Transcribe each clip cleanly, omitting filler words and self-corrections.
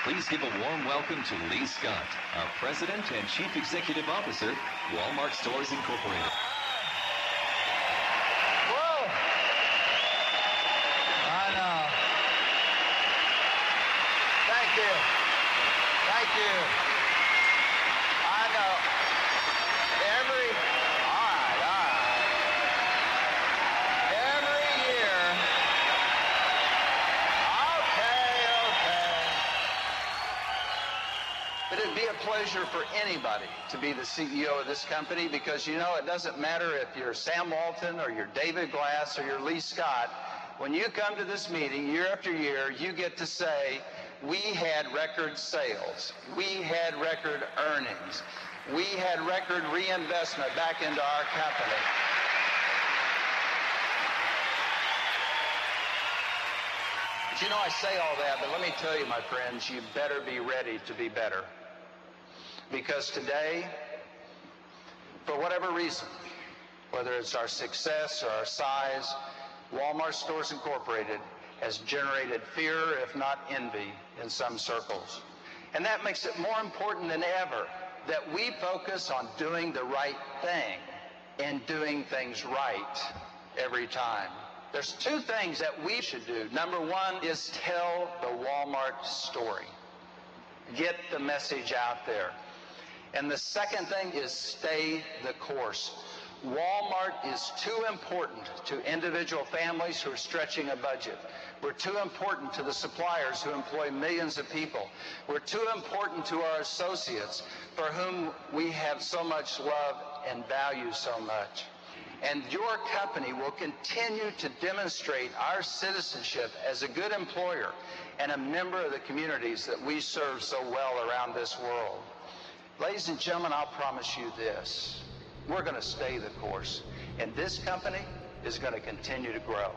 Please give a warm welcome to Lee Scott, our President and Chief Executive Officer, Wal-Mart Stores Incorporated. Whoa! I know. Thank you. Thank you. I know. All right. Every year. Okay. But it'd be a pleasure for anybody to be the CEO of this company because, you know, it doesn't matter if you're Sam Walton or you're David Glass or you're Lee Scott. When you come to this meeting year after year, you get to say, we had record sales. We had record earnings. We had record reinvestment back into our company. But you know, I say all that, but let me tell you, my friends, you better be ready to be better. Because today, for whatever reason, whether it's our success or our size, Wal-Mart Stores Incorporated has generated fear, if not envy, in some circles. And that makes it more important than ever that we focus on doing the right thing and doing things right every time. There's two things that we should do. Number one is tell the Wal-Mart story. Get the message out there. And the second thing is stay the course. Wal-Mart is too important to individual families who are stretching a budget. We're too important to the suppliers who employ millions of people. We're too important to our associates for whom we have so much love and value so much. And your company will continue to demonstrate our citizenship as a good employer and a member of the communities that we serve so well around this world. Ladies and gentlemen, I'll promise you this. We're going to stay the course, and this company is going to continue to grow.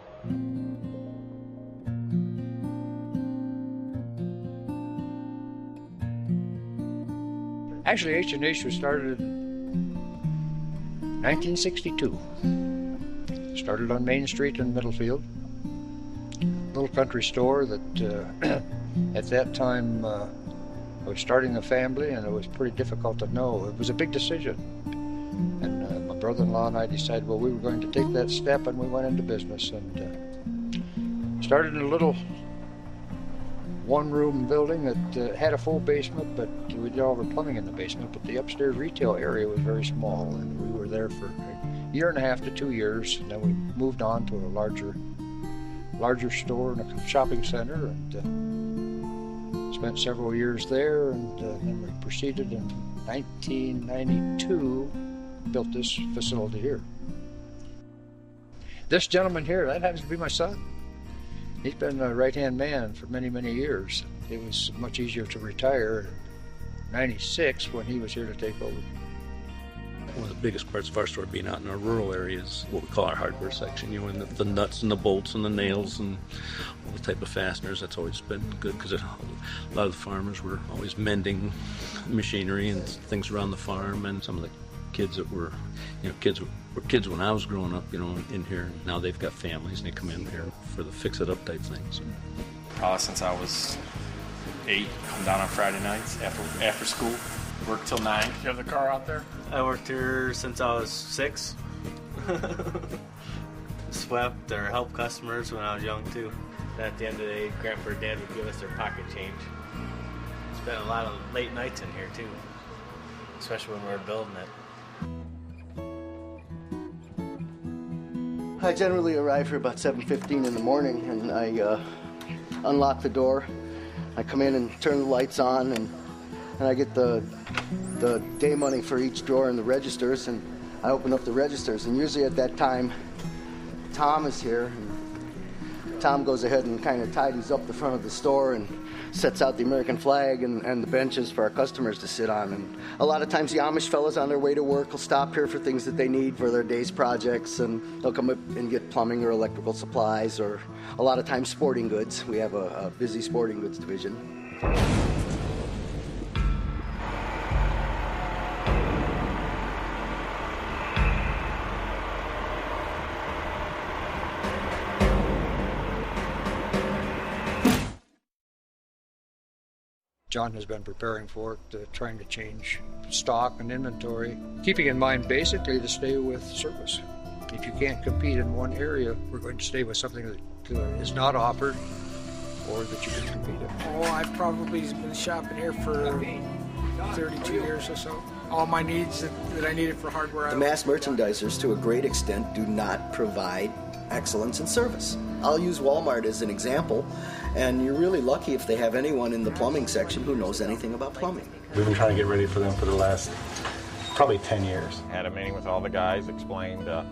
Actually, H&H was started in 1962. Started on Main Street in Middlefield. Little country store that at that time I was starting a family, and it was pretty difficult to know. It was a big decision. And my brother-in-law and I decided, well, we were going to take that step, and we went into business and started in a little one-room building that had a full basement, but we did all the plumbing in the basement, but the upstairs retail area was very small, and we were there for a year and a half to 2 years, and then we moved on to a larger store and a shopping center, and spent several years there, and then we proceeded in 1992, built this facility here. This gentleman here, that happens to be my son. He's been a right-hand man for many, many years. It was much easier to retire in 96 when he was here to take over. One of the biggest parts of our store being out in our rural areas, what we call our hardware section, and the nuts and the bolts and the nails and all the type of fasteners. That's always been good because a lot of the farmers were always mending machinery and things around the farm, and some of the kids that were, kids when I was growing up, in here. Now they've got families and they come in here for the fix-it-up type things. Since I was 8, come down on Friday nights after school, work till 9. You have the car out there? I worked here since I was 6. Swept or helped customers when I was young too. And at the end of the day, Grandpa or Dad would give us their pocket change. Spent a lot of late nights in here too, especially when we were building it. I generally arrive here about 7:15 in the morning, and I unlock the door. I come in and turn the lights on, and I get the day money for each drawer in the registers, and I open up the registers. And usually at that time, Tom is here, and Tom goes ahead and kind of tidies up the front of the store and sets out the American flag and the benches for our customers to sit on. And a lot of times the Amish fellas on their way to work will stop here for things that they need for their day's projects, and they'll come up and get plumbing or electrical supplies, or a lot of times sporting goods. We have a busy sporting goods division. John has been preparing for it, trying to change stock and inventory, keeping in mind basically to stay with service. If you can't compete in one area, we're going to stay with something that is not offered or that you can compete in. Oh, I've probably been shopping here for 32 years or so. All my needs that I needed for hardware. The mass merchandisers, to a great extent, do not provide excellence in service. I'll use Wal-Mart as an example, and you're really lucky if they have anyone in the plumbing section who knows anything about plumbing. We've been trying to get ready for them for the last probably 10 years. Had a meeting with all the guys, explained the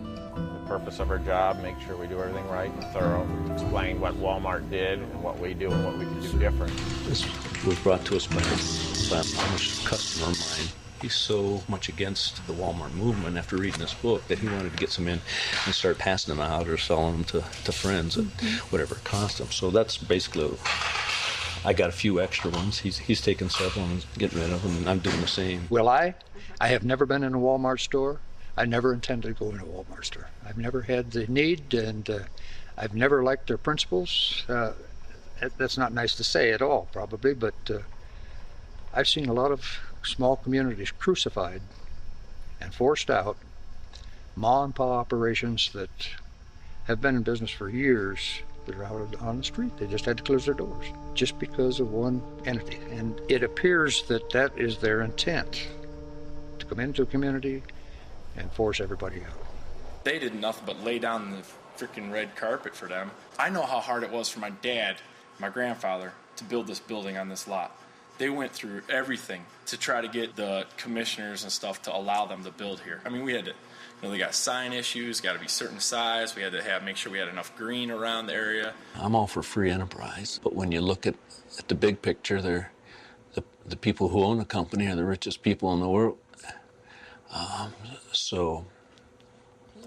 purpose of our job, make sure we do everything right and thorough, explained what Wal-Mart did and what we do and what we can do different. This was brought to us by a last customer of mine. He's so much against the Wal-Mart movement after reading this book that he wanted to get some in and start passing them out or selling them to friends at whatever it cost them. So that's basically, I got a few extra ones. He's taking several and getting rid of them, and I'm doing the same. Will I have never been in a Walmart store. I never intended to go in a Walmart store. I've never had the need, and I've never liked their principles. That's not nice to say at all, probably, but I've seen a lot of small communities crucified and forced out, ma and pa operations that have been in business for years that are out on the street. They just had to close their doors just because of one entity. And it appears that is their intent, to come into a community and force everybody out. They did nothing but lay down the freaking red carpet for them. I know how hard it was for my dad, my grandfather, to build this building on this lot. They went through everything to try to get the commissioners and stuff to allow them to build here. I mean, we had to, they got sign issues, got to be certain size. We had to make sure we had enough green around the area. I'm all for free enterprise, but when you look at the big picture, they're the people who own the company are the richest people in the world. So,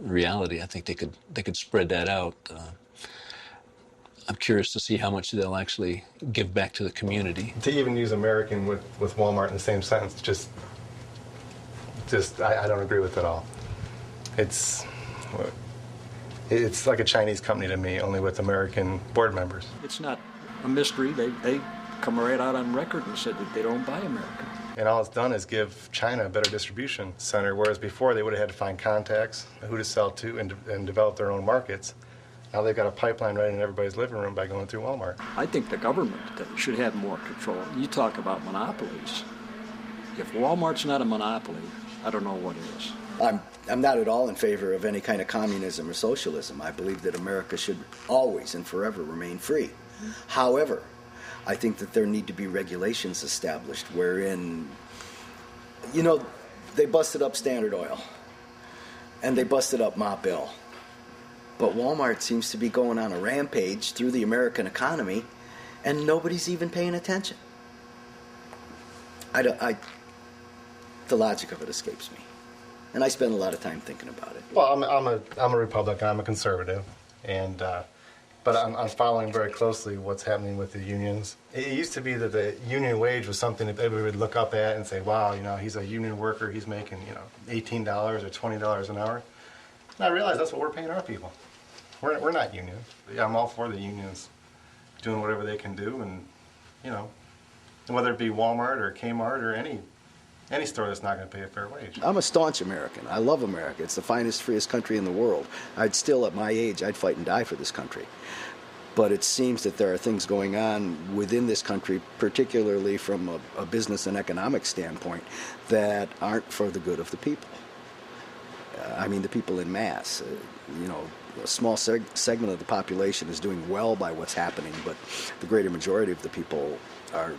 in reality, I think they could spread that out. I'm curious to see how much they'll actually give back to the community. To even use American with Walmart in the same sentence, just I don't agree with it at all. It's like a Chinese company to me, only with American board members. It's not a mystery. They come right out on record and said that they don't buy American. And all it's done is give China a better distribution center, whereas before they would have had to find contacts, who to sell to, and develop their own markets. Now they've got a pipeline right in everybody's living room by going through Walmart. I think the government should have more control. You talk about monopolies. If Walmart's not a monopoly, I don't know what is. I'm not at all in favor of any kind of communism or socialism. I believe that America should always and forever remain free. However, I think that there need to be regulations established wherein, they busted up Standard Oil and they busted up Ma Bell. But Walmart seems to be going on a rampage through the American economy, and nobody's even paying attention. The logic of it escapes me, and I spend a lot of time thinking about it. Well, I'm a Republican. I'm a conservative, and but I'm following very closely what's happening with the unions. It used to be that the union wage was something that everybody would look up at and say, "Wow, he's a union worker. He's making $18 or $20 an hour." And I realize that's what we're paying our people. We're not union. Yeah, I'm all for the unions doing whatever they can do, and whether it be Walmart or Kmart or any store that's not going to pay a fair wage. I'm a staunch American. I love America. It's the finest, freest country in the world. I'd still, at my age, I'd fight and die for this country. But it seems that there are things going on within this country, particularly from a business and economic standpoint, that aren't for the good of the people. The people in mass. A small segment of the population is doing well by what's happening, but the greater majority of the people are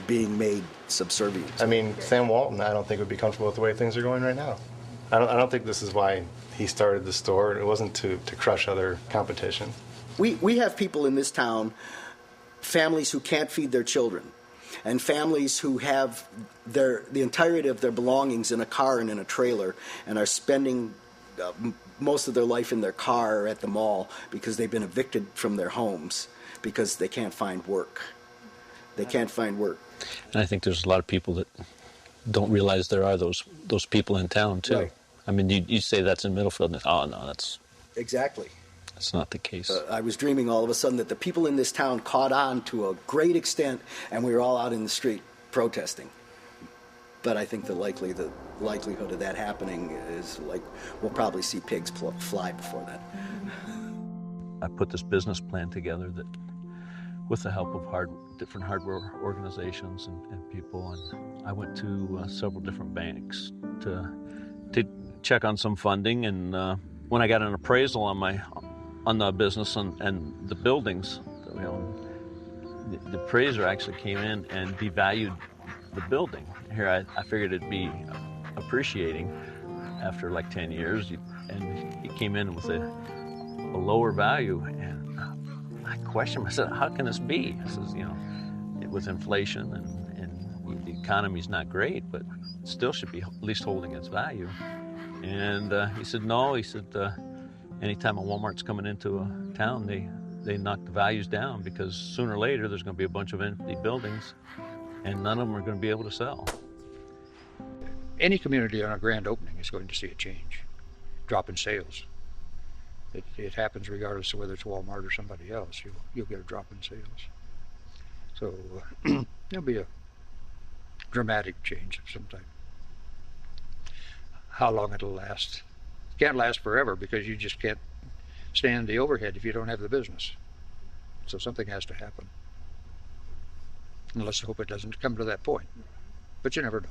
being made subservient. Sam Walton, I don't think would be comfortable with the way things are going right now. I don't think this is why he started the store. It wasn't to crush other competition. We have people in this town, families who can't feed their children, and families who have the entirety of their belongings in a car and in a trailer and are spending most of their life in their car or at the mall because they've been evicted from their homes because they can't find work. They can't find work. And I think there's a lot of people that don't realize there are those people in town, too. Right. You say that's in Middlefield, and no, that's... Exactly. That's not the case. I was dreaming all of a sudden that the people in this town caught on to a great extent, and we were all out in the street protesting. But I think the likelihood of that happening is like we'll probably see pigs fly before that. I put this business plan together that, with the help of different hardware organizations and people, and I went to several different banks to check on some funding. And when I got an appraisal on the business and the buildings that we own, the appraiser actually came in and devalued the building. Here, I figured it'd be appreciating after like 10 years, and he came in with a lower value, and I questioned him. I said, how can this be? He says, with inflation and the economy's not great, but it still should be at least holding its value. And he said, no. He said, anytime a Walmart's coming into a town, they knock the values down, because sooner or later there's going to be a bunch of empty buildings and none of them are going to be able to sell. Any community on a grand opening is going to see a change, drop in sales. It happens regardless of whether it's Walmart or somebody else. You'll get a drop in sales. So there'll be a dramatic change of some type. How long it'll last? It can't last forever, because you just can't stand the overhead if you don't have the business. So something has to happen. And let's hope it doesn't come to that point. But you never know.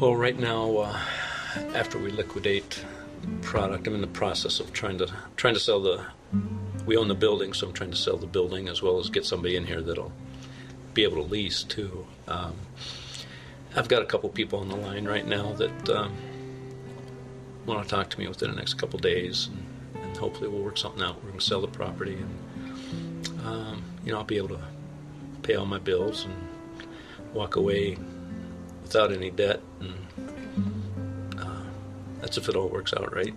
Well, right now, after we liquidate the product, I'm in the process of trying to sell we own the building, so I'm trying to sell the building as well as get somebody in here that'll be able to lease too. I've got a couple people on the line right now that want to talk to me within the next couple days, and hopefully we'll work something out. We're going to sell the property, and I'll be able to pay all my bills and walk away without any debt, and that's if it all works out right.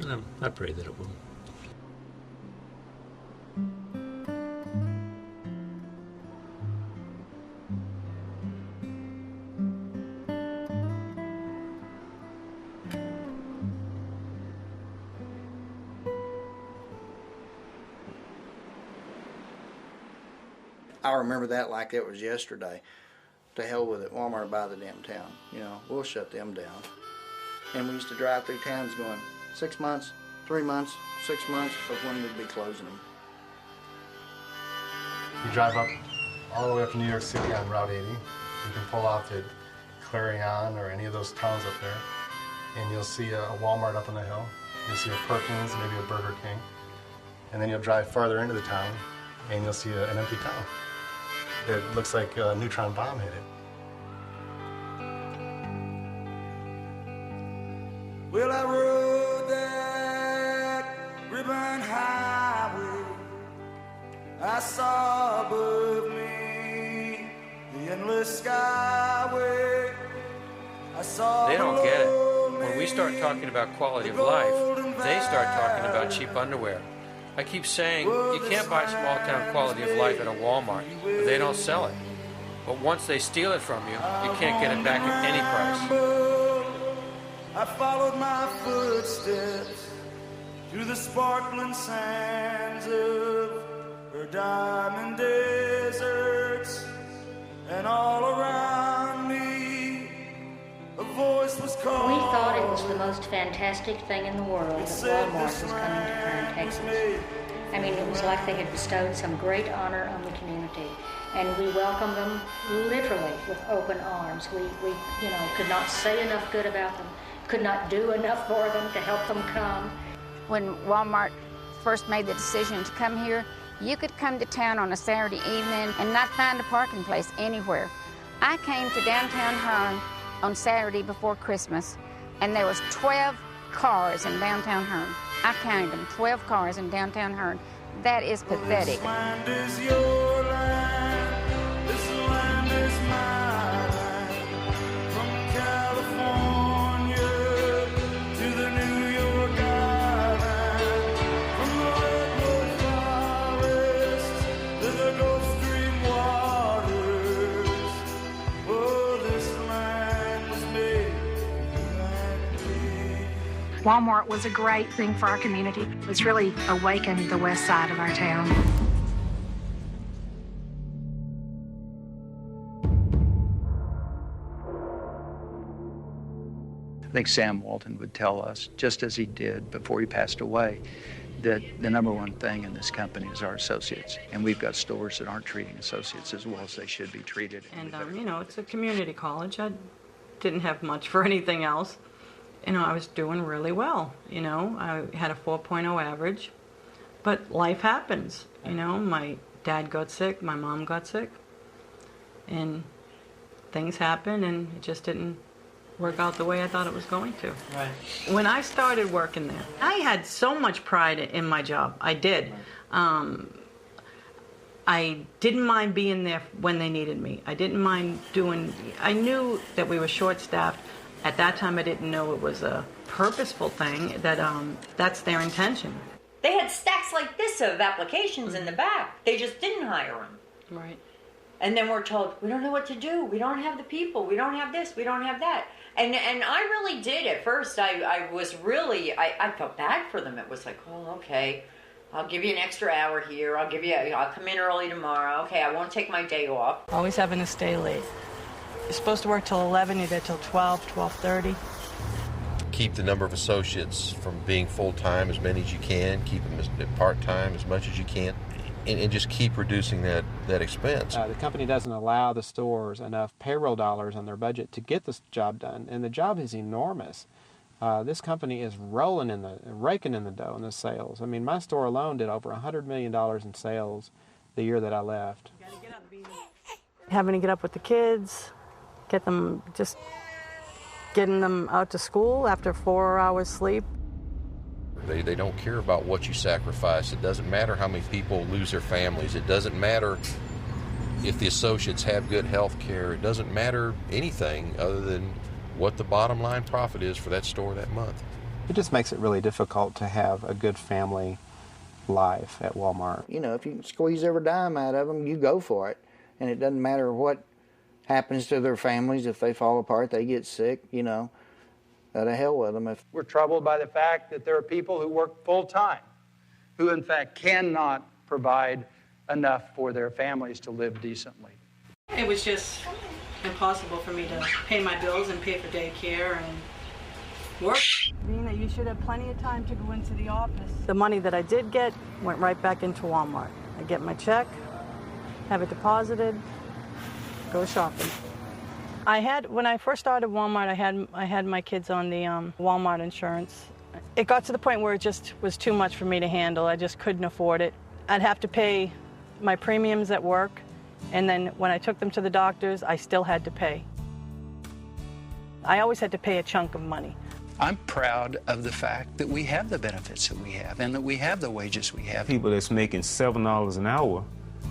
And I pray that it will. I remember that like it was yesterday. To hell with it, Walmart by the damn town. We'll shut them down. And we used to drive through towns going 6 months, 3 months, 6 months of when we'd be closing them. You drive up all the way up to New York City on Route 80. You can pull off at Clarion or any of those towns up there, and you'll see a Walmart up on the hill. You'll see a Perkins, maybe a Burger King. And then you'll drive farther into the town, and you'll see an empty town. It looks like a neutron bomb hit it. Well, I rode that ribbon highway. I saw above me the endless skyway. I saw. They don't get it. When we start talking about quality of life, they start talking about cheap underwear. I keep saying you can't buy small-town quality of life at a Walmart, but they don't sell it. But once they steal it from you, you can't get it back at any price. I followed my footsteps through the sparkling sands of her diamond deserts, and all around me a voice was calling. We thought it was the most fantastic thing in the world that Wal-Mart was coming to Crown, Texas. I mean, it was like they had bestowed some great honor on the community, and we welcomed them literally with open arms. We could not say enough good about them, could not do enough for them to help them come. When Walmart first made the decision to come here, you could come to town on a Saturday evening and not find a parking place anywhere. I came to downtown Hearn on Saturday before Christmas, and there was 12 cars in downtown Hearn. I counted them, 12 cars in downtown Hearn. That is pathetic. This land is your land, this land is my land. From California to the New York Island, from the Redwood Wal-Mart was a great thing for our community. It's really awakened the west side of our town. I think Sam Walton would tell us, just as he did before he passed away, that the number one thing in this company is our associates. And we've got stores that aren't treating associates as well as they should be treated. And, you know, it's a community college. I didn't have much for anything else. You know, I was doing really well. You know, I had a 4.0 average. But life happens. You know, my dad got sick, my mom got sick. And things happen, and it just didn't work out the way I thought it was going to. Right. When I started working there, I had so much pride in my job. I did. I didn't mind being there when they needed me. I didn't mind doing... I knew that we were short-staffed. At that time, I didn't know it was a purposeful thing, that that's their intention. They had stacks like this of applications in the back. They just didn't hire them. Right. And then we're told, we don't know what to do. We don't have the people. We don't have this. We don't have that. And I really did at first. I was really, I felt bad for them. It was like, oh, okay, I'll give you an extra hour here. I'll come in early tomorrow. Okay, I won't take my day off. Always having to stay late. You're supposed to work till 11, you're there till 12, 12:30. Keep the number of associates from being full-time as many as you can. Keep them at part-time as much as you can. And just keep reducing that expense. The company doesn't allow the stores enough payroll dollars on their budget to get this job done, and the job is enormous. This company is raking in the dough in the sales. I mean, my store alone did over $100 million in sales the year that I left. Having to get up with the kids, getting them out to school after 4 hours sleep. They don't care about what you sacrifice. It doesn't matter how many people lose their families. It doesn't matter if the associates have good health care. It doesn't matter anything other than what the bottom line profit is for that store that month. It just makes it really difficult to have a good family life at Wal-Mart. You know, if you can squeeze every dime out of them, you go for it. And it doesn't matter what happens to their families. If they fall apart, they get sick, you know. To hell with them. We're troubled by the fact that there are people who work full-time who, in fact, cannot provide enough for their families to live decently. It was just impossible for me to pay my bills and pay for daycare and work. Nina, you should have plenty of time to go into the office. The money that I did get went right back into Walmart. I get my check, have it deposited, go shopping. When I first started Walmart, I had my kids on the Walmart insurance. It got to the point where it just was too much for me to handle. I just couldn't afford it. I'd have to pay my premiums at work, and then when I took them to the doctors, I still had to pay. I always had to pay a chunk of money. I'm proud of the fact that we have the benefits that we have and that we have the wages we have. People that's making $7 an hour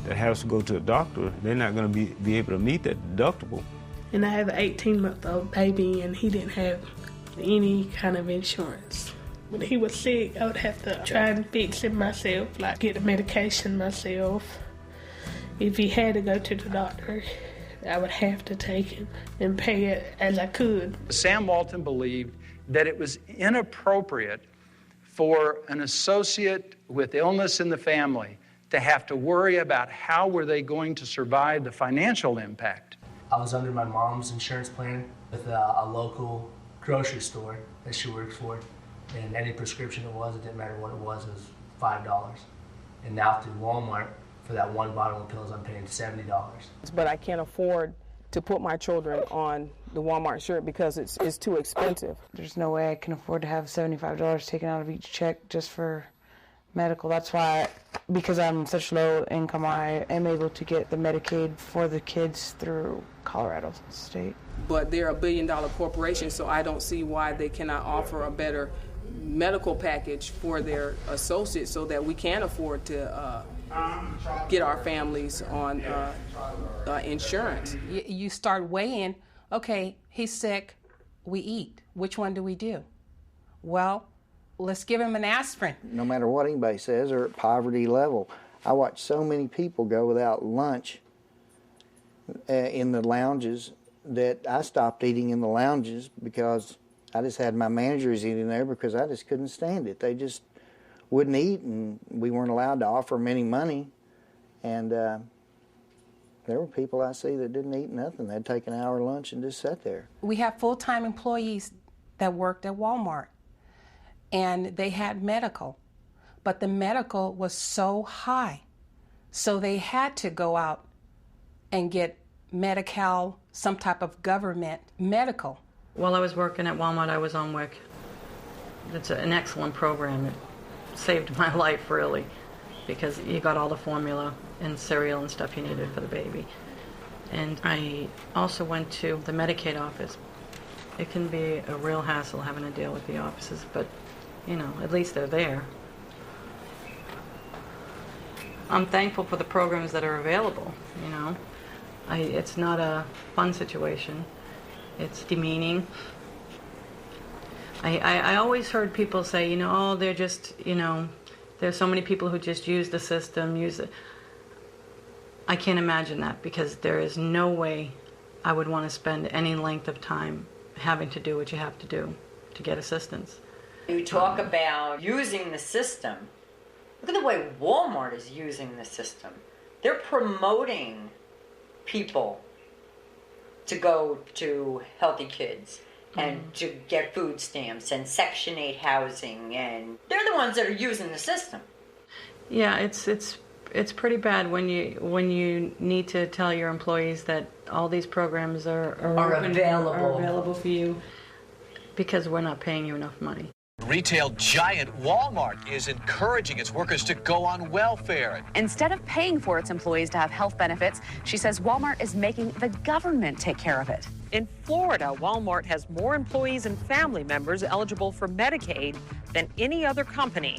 that has to go to a doctor, they're not going to be able to meet that deductible. And I have an 18-month-old baby, and he didn't have any kind of insurance. When he was sick, I would have to try and fix it myself, like get the medication myself. If he had to go to the doctor, I would have to take him and pay it as I could. Sam Walton believed that it was inappropriate for an associate with illness in the family to have to worry about how were they going to survive the financial impact. I was under my mom's insurance plan with a local grocery store that she works for, and any prescription it didn't matter what it was $5. And now through Walmart, for that one bottle of pills, I'm paying $70. But I can't afford to put my children on the Walmart shirt because it's too expensive. There's no way I can afford to have $75 taken out of each check just for medical. That's why, because I'm such low income, I am able to get the Medicaid for the kids through Colorado State. But they're a billion-dollar corporation, so I don't see why they cannot offer a better medical package for their associates so that we can afford to get our families on insurance. You start weighing, okay, he's sick, we eat. Which one do we do? Well, let's give him an aspirin. No matter what anybody says, they're at poverty level. I watch so many people go without lunch in the lounges that I stopped eating in the lounges because I just had my managers eating there because I just couldn't stand it. They just wouldn't eat, and we weren't allowed to offer them any money. And there were people I see that didn't eat nothing. They'd take an hour lunch and just sat there. We have full-time employees that worked at Wal-Mart, and they had medical, but the medical was so high, so they had to go out and get Medi-Cal, some type of government medical. While I was working at Walmart, I was on WIC. It's an excellent program. It saved my life, really, because you got all the formula and cereal and stuff you needed for the baby. And I also went to the Medicaid office. It can be a real hassle having to deal with the offices, but, you know, at least they're there. I'm thankful for the programs that are available, you know. It's not a fun situation. It's demeaning. I always heard people say, you know, oh, they're just, you know, there's so many people who just use the system, use it. I can't imagine that, because there is no way I would want to spend any length of time having to do what you have to do to get assistance. You talk about using the system. Look at the way Walmart is using the system. They're promoting people to go to Healthy Kids and to get food stamps and Section 8 housing, and they're the ones that are using the system. Yeah, it's pretty bad when you need to tell your employees that all these programs are available for you because we're not paying you enough money. Retail giant Walmart is encouraging its workers to go on welfare. Instead of paying for its employees to have health benefits, she says Walmart is making the government take care of it. In Florida, Walmart has more employees and family members eligible for Medicaid than any other company.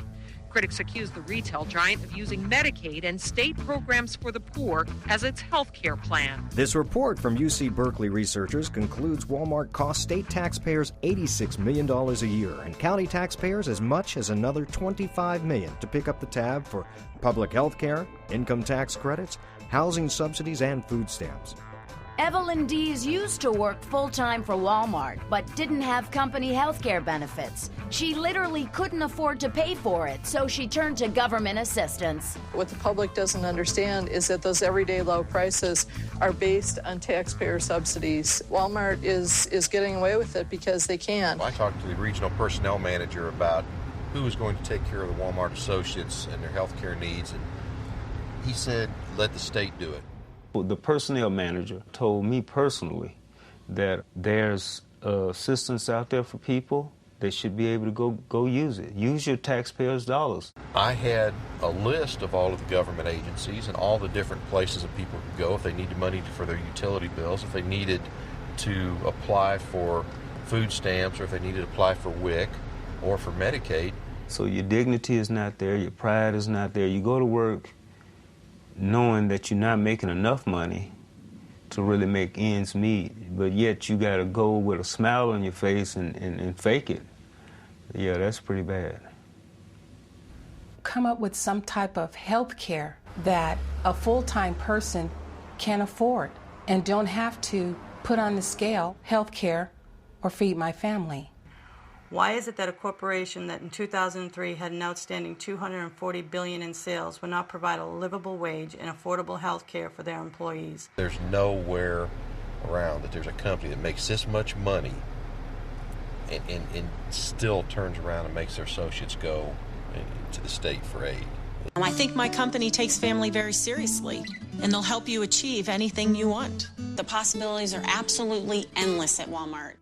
Critics accuse the retail giant of using Medicaid and state programs for the poor as its health care plan. This report from UC Berkeley researchers concludes Walmart costs state taxpayers $86 million a year and county taxpayers as much as another $25 million to pick up the tab for public health care, income tax credits, housing subsidies, and food stamps. Evelyn Dees used to work full-time for Walmart, but didn't have company health care benefits. She literally couldn't afford to pay for it, so she turned to government assistance. What the public doesn't understand is that those everyday low prices are based on taxpayer subsidies. Walmart is getting away with it because they can. I talked to the regional personnel manager about who was going to take care of the Walmart associates and their health care needs, and he said, let the state do it. The personnel manager told me personally that there's assistance out there for people. They should be able to go use it. Use your taxpayers' dollars. I had a list of all of the government agencies and all the different places that people could go if they needed money for their utility bills, if they needed to apply for food stamps, or if they needed to apply for WIC or for Medicaid. So your dignity is not there, your pride is not there. You go to work knowing that you're not making enough money to really make ends meet, but yet you got to go with a smile on your face and fake it. Yeah, that's pretty bad. Come up with some type of health care that a full-time person can afford and don't have to put on the scale health care or feed my family. Why is it that a corporation that in 2003 had an outstanding $240 billion in sales would not provide a livable wage and affordable health care for their employees? There's nowhere around that there's a company that makes this much money and still turns around and makes their associates go to the state for aid. I think my company takes family very seriously, and they'll help you achieve anything you want. The possibilities are absolutely endless at Walmart.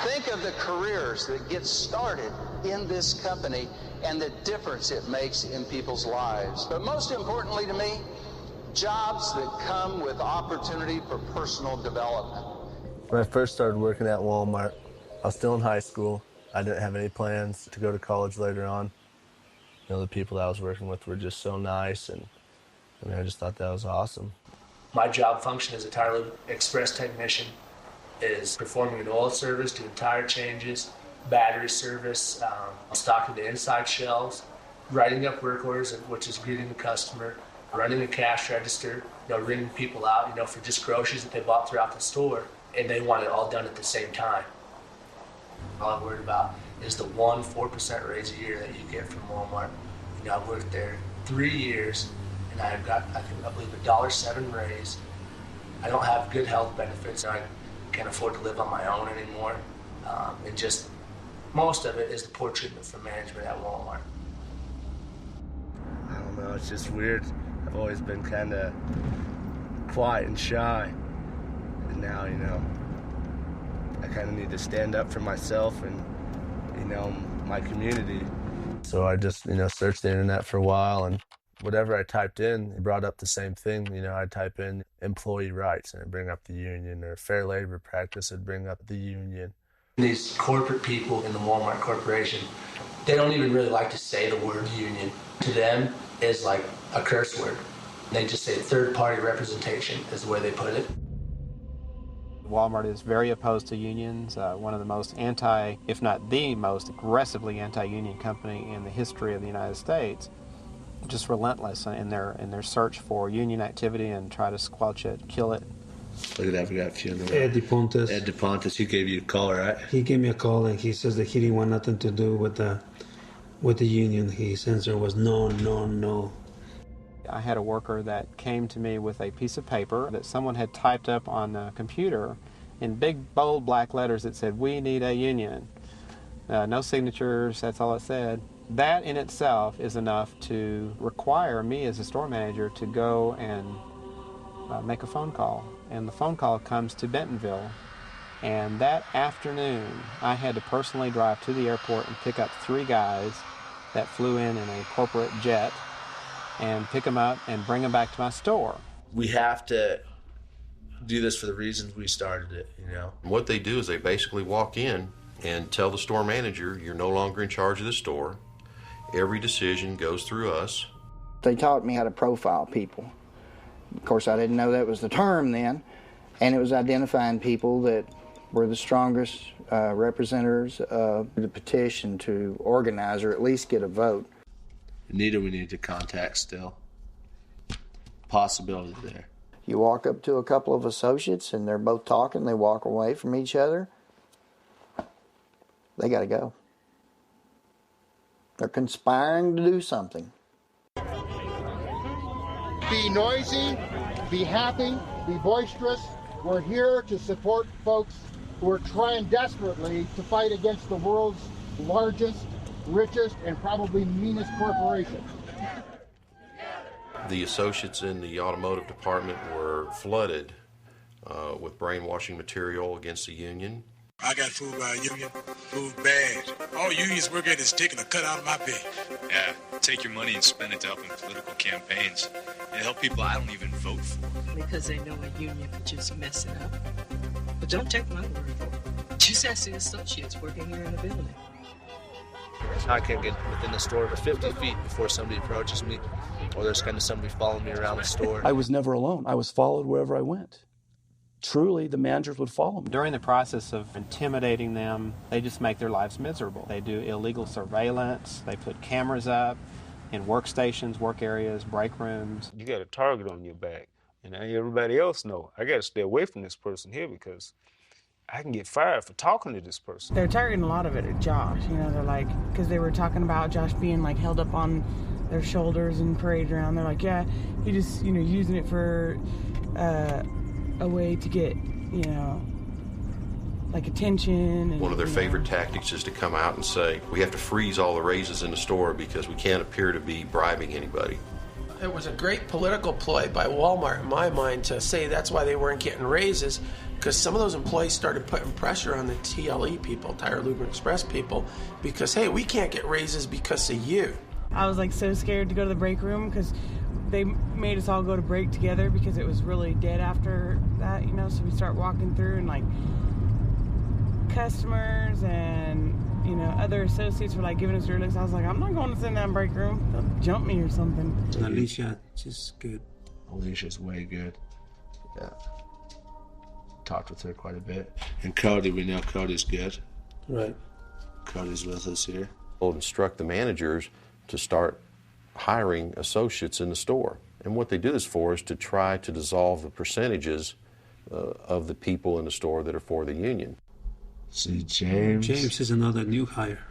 Think of the careers that get started in this company and the difference it makes in people's lives. But most importantly to me, jobs that come with opportunity for personal development. When I first started working at Walmart, I was still in high school. I didn't have any plans to go to college later on. You know, the people that I was working with were just so nice, and I mean, I just thought that was awesome. My job function as a tire express technician is performing an oil service, doing tire changes, battery service, stocking the inside shelves, writing up work orders, which is greeting the customer, running a cash register, ringing people out, for just groceries that they bought throughout the store, and they want it all done at the same time. All I'm worried about is the 4% raise a year that you get from Walmart. I've worked there 3 years, and I've got, I believe, a $1.07 raise. I don't have good health benefits. I can't afford to live on my own anymore. And just most of it is the poor treatment from management at Walmart. I don't know, it's just weird. I've always been kind of quiet and shy. And now, I kind of need to stand up for myself and, my community. So I just, searched the internet for a while, and whatever I typed in, it brought up the same thing. I'd type in employee rights and it'd bring up the union, or fair labor practice, it'd bring up the union. These corporate people in the Walmart Corporation, they don't even really like to say the word union. To them, it's like a curse word. They just say third-party representation is the way they put it. Walmart is very opposed to unions, one of the most if not the most aggressively anti-union company in the history of the United States. Just relentless in their search for union activity and try to squelch it, kill it. Look at that, we got a few in the room. Ed DePontis. Ed DePontis, he gave you a call, right? He gave me a call, and he says that he didn't want nothing to do with the union. He says there was no. I had a worker that came to me with a piece of paper that someone had typed up on a computer in big, bold black letters that said, "We need a union." No signatures, that's all it said. That in itself is enough to require me as a store manager to go and make a phone call. And the phone call comes to Bentonville. And that afternoon, I had to personally drive to the airport and pick up 3 guys that flew in a corporate jet and pick them up and bring them back to my store. We have to do this for the reasons we started it, What they do is they basically walk in and tell the store manager, you're no longer in charge of the store. Every decision goes through us. They taught me how to profile people. Of course, I didn't know that was the term then, and it was identifying people that were the strongest representatives of the petition to organize or at least get a vote. Anita, we need to contact still. Possibility there. You walk up to a couple of associates and they're both talking, they walk away from each other, they got to go. They're conspiring to do something. Be noisy, be happy, be boisterous. We're here to support folks who are trying desperately to fight against the world's largest, richest, and probably meanest corporation. The associates in the automotive department were flooded with brainwashing material against the union. I got fooled by a union, fooled bad. All unions work at is taking a cut out of my pay. Yeah, take your money and spend it to help in political campaigns and help people I don't even vote for. Because they know a union could just mess it up. But don't take my word for it. Just ask the associates working here in the building. I can't get within the store for 50 feet before somebody approaches me, or there's kind of somebody following me around the store. I was never alone. I was followed wherever I went. Truly, the managers would follow me. During the process of intimidating them, they just make their lives miserable. They do illegal surveillance. They put cameras up in workstations, work areas, break rooms. You got a target on your back. And everybody else know, I got to stay away from this person here because I can get fired for talking to this person. They're targeting a lot of it at Josh. They're like, because they were talking about Josh being like held up on their shoulders and paraded around. They're like, yeah, he just, using it for a way to get, like attention. And, one of their favorite tactics is to come out and say, we have to freeze all the raises in the store because we can't appear to be bribing anybody. It was a great political ploy by Walmart, in my mind, to say that's why they weren't getting raises, because some of those employees started putting pressure on the TLE people, Tire Lube and Express people, because, hey, we can't get raises because of you. I was like so scared to go to the break room because they made us all go to break together because it was really dead after that, you know, so we start walking through and like customers and, you know, other associates were like giving us weird looks. I was like, I'm not going to sit in that break room. They'll jump me or something. And Alicia, she's good. Alicia's way good. Yeah. Talked with her quite a bit. And Cody, we know Cody's good. Right. Cody's with us here. We'll instruct the managers to start hiring associates in the store. And what they do this for is to try to dissolve the percentages of the people in the store that are for the union. See, James. James is another new hire.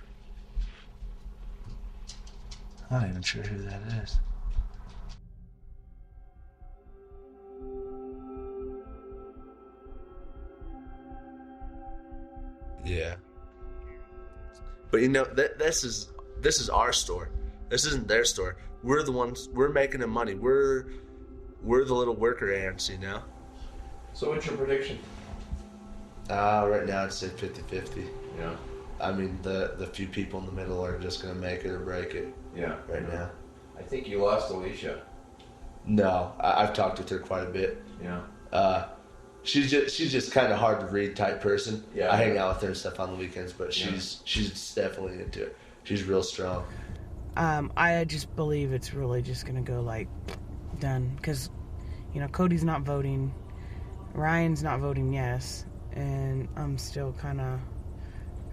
I'm not even sure who that is. Yeah. But you know, this is our store. This isn't their store. We're the ones, we're making the money. We're the little worker ants, you know? So what's your prediction? Right now I'd say 50-50. Yeah. I mean, the few people in the middle are just going to make it or break it. Yeah. Right now. I think you lost Alicia. No, I've talked with her quite a bit. Yeah. She's just kind of hard to read type person. Yeah. I hang out with her and stuff on the weekends, but she's definitely into it. She's real strong. I just believe it's really just gonna go like done because, you know, Cody's not voting, Ryan's not voting yes, and I'm still kind of.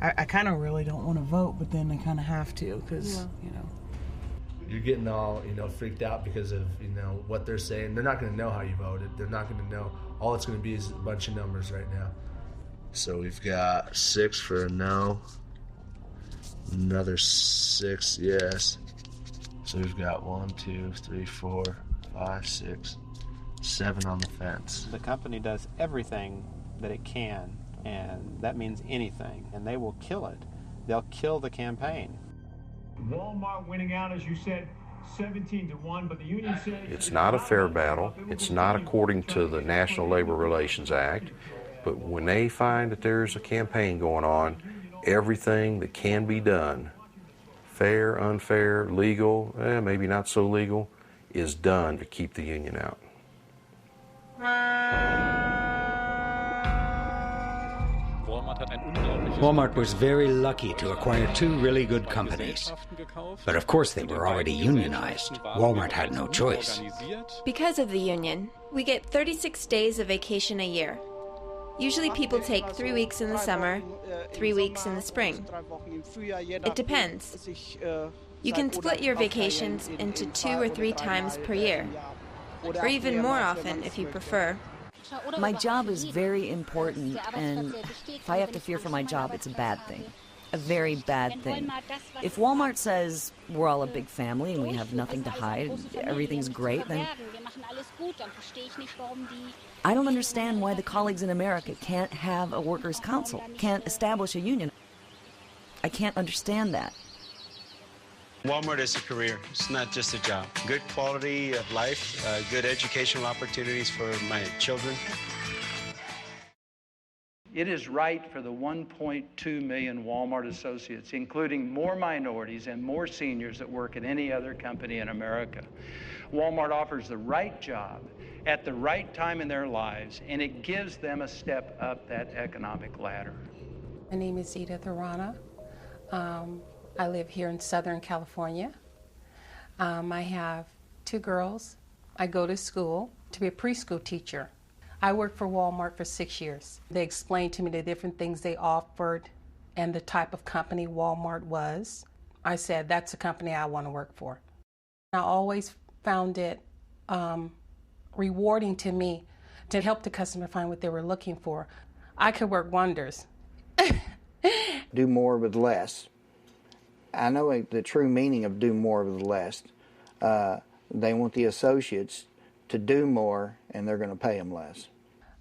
I kind of really don't want to vote, but then I kind of have to because you know. You're getting all, you know, freaked out because of, you know, what they're saying. They're not going to know how you voted. They're not going to know. All it's going to be is a bunch of numbers right now. So we've got 6 for a no. Another 6 yes. So we've got 1, 2, 3, 4, 5, 6, 7 on the fence. The company does everything that it can, and that means anything, and they will kill it. They'll kill the campaign. Wal-Mart winning out, as you said, 17-1, but the union says it's not a fair battle. It's not according to the National Labor Relations Act. But when they find that there's a campaign going on, everything that can be done, fair, unfair, legal, maybe not so legal, is done to keep the union out. Wal-Mart was very lucky to acquire 2 really good companies. But of course they were already unionized. Wal-Mart had no choice. Because of the union, we get 36 days of vacation a year. Usually people take 3 weeks in the summer, 3 weeks in the spring. It depends. You can split your vacations into 2 or 3 times per year, or even more often if you prefer. My job is very important, and if I have to fear for my job, it's a bad thing. A very bad thing. If Wal-Mart says we're all a big family and we have nothing to hide, everything's great, then I don't understand why the colleagues in America can't have a workers' council, can't establish a union. I can't understand that. Wal-Mart is a career. It's not just a job. Good quality of life, good educational opportunities for my children. It is right for the 1.2 million Walmart associates, including more minorities and more seniors that work at any other company in America. Walmart offers the right job at the right time in their lives, and it gives them a step up that economic ladder. My name is Edith Arana. I live here in Southern California. I have 2 girls. I go to school to be a preschool teacher. I worked for Walmart for 6 years. They explained to me the different things they offered and the type of company Walmart was. I said, that's a company I want to work for. I always found it rewarding to me to help the customer find what they were looking for. I could work wonders. Do more with less. I know the true meaning of do more with less. They want the associates to do more, and they're going to pay them less.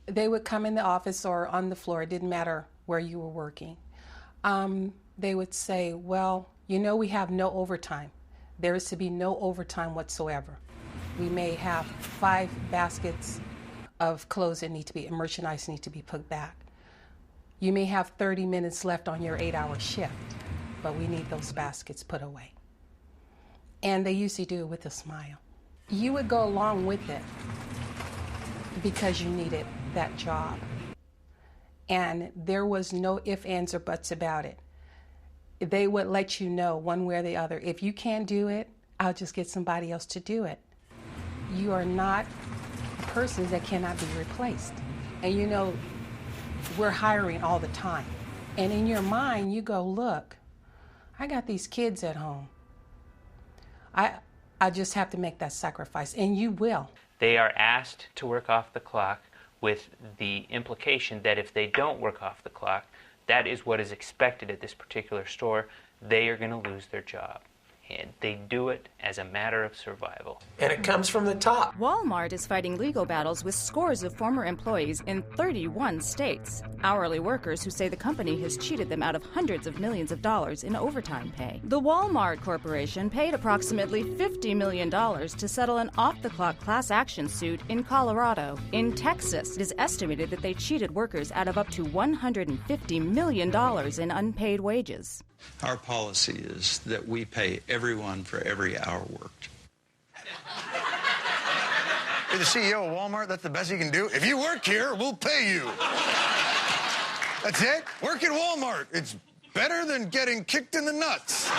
They would come in the office or on the floor. It didn't matter where you were working. They would say, well, you know, we have no overtime. There is to be no overtime whatsoever. We may have 5 baskets of clothes that need to be, merchandise need to be put back. You may have 30 minutes left on your 8-hour shift, but we need those baskets put away. And they usually do it with a smile. You would go along with it because you needed that job. And there was no ifs, ands, or buts about it. They would let you know one way or the other, if you can't do it, I'll just get somebody else to do it. You are not a person that cannot be replaced. And you know, we're hiring all the time. And in your mind, you go, look, I got these kids at home. I just have to make that sacrifice, and you will. They are asked to work off the clock with the implication that if they don't work off the clock, that is what is expected at this particular store. They are going to lose their job. And they do it as a matter of survival. And it comes from the top. Wal-Mart is fighting legal battles with scores of former employees in 31 states. Hourly workers who say the company has cheated them out of hundreds of millions of dollars in overtime pay. The Wal-Mart Corporation paid approximately $50 million to settle an off-the-clock class action suit in Colorado. In Texas, it is estimated that they cheated workers out of up to $150 million in unpaid wages. Our policy is that we pay everyone for every hour worked. You're the CEO of Walmart, that's the best you can do? If you work here, we'll pay you. That's it? Work at Walmart. It's better than getting kicked in the nuts.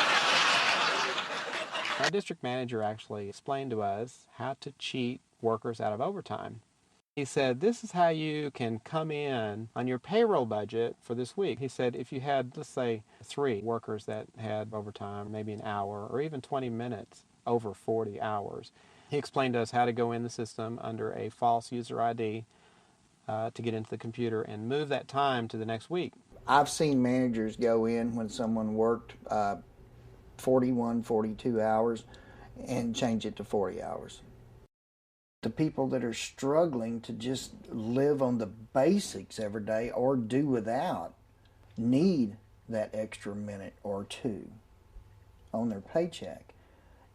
Our district manager actually explained to us how to cheat workers out of overtime. He said, this is how you can come in on your payroll budget for this week. He said, if you had, let's say, 3 workers that had overtime, maybe an hour, or even 20 minutes over 40 hours, he explained to us how to go in the system under a false user ID to get into the computer and move that time to the next week. I've seen managers go in when someone worked 41, 42 hours and change it to 40 hours. The people that are struggling to just live on the basics every day or do without need that extra minute or 2 on their paycheck.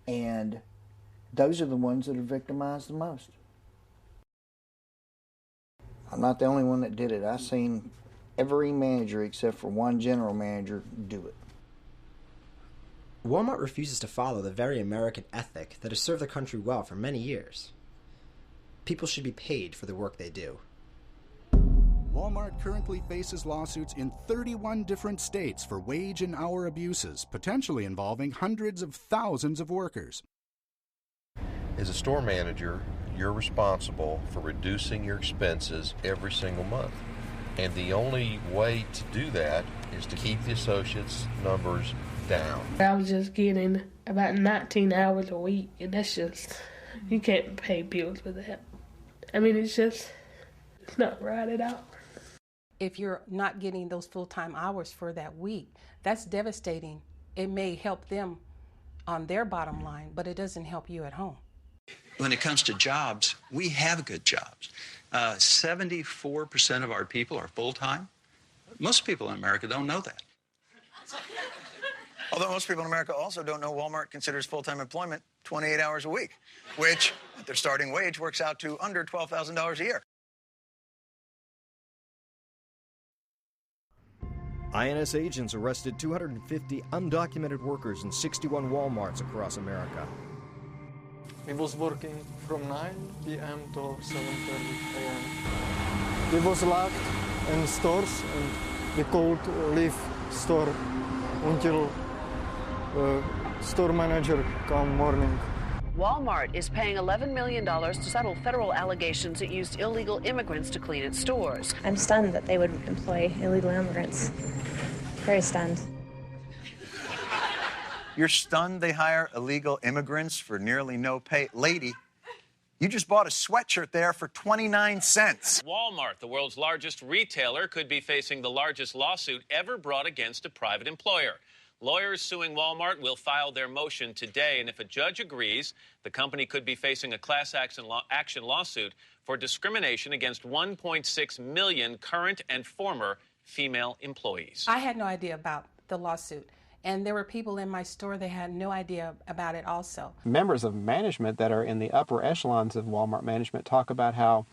And those are the ones that are victimized the most. I'm not the only one that did it. I've seen every manager except for one general manager do it. Walmart refuses to follow the very American ethic that has served the country well for many years. People should be paid for the work they do. Walmart currently faces lawsuits in 31 different states for wage and hour abuses, potentially involving hundreds of thousands of workers. As a store manager, you're responsible for reducing your expenses every single month. And the only way to do that is to keep the associates' numbers down. I was just getting about 19 hours a week, and that's just, you can't pay bills with that. I mean, it's not right at all. If you're not getting those full-time hours for that week, that's devastating. It may help them on their bottom line, but it doesn't help you at home. When it comes to jobs, we have good jobs. 74% of our people are full-time. Most people in America don't know that. Although most people in America also don't know Walmart considers full-time employment 28 hours a week, which at their starting wage works out to under $12,000 a year. INS agents arrested 250 undocumented workers in 61 Walmarts across America. We was working from 9 p.m. to 7:30 a.m. We was locked in stores and we could leave store until store manager come morning. Walmart is paying $11 million to settle federal allegations it used illegal immigrants to clean its stores. I'm stunned that they would employ illegal immigrants. Very stunned. You're stunned they hire illegal immigrants for nearly no pay? Lady, you just bought a sweatshirt there for 29 cents. Walmart, the world's largest retailer, could be facing the largest lawsuit ever brought against a private employer. Lawyers suing Walmart will file their motion today, and if a judge agrees, the company could be facing a class action lawsuit for discrimination against 1.6 million current and former female employees. I had no idea about the lawsuit, and there were people in my store that had no idea about it also. Members of management that are in the upper echelons of Walmart management talk about how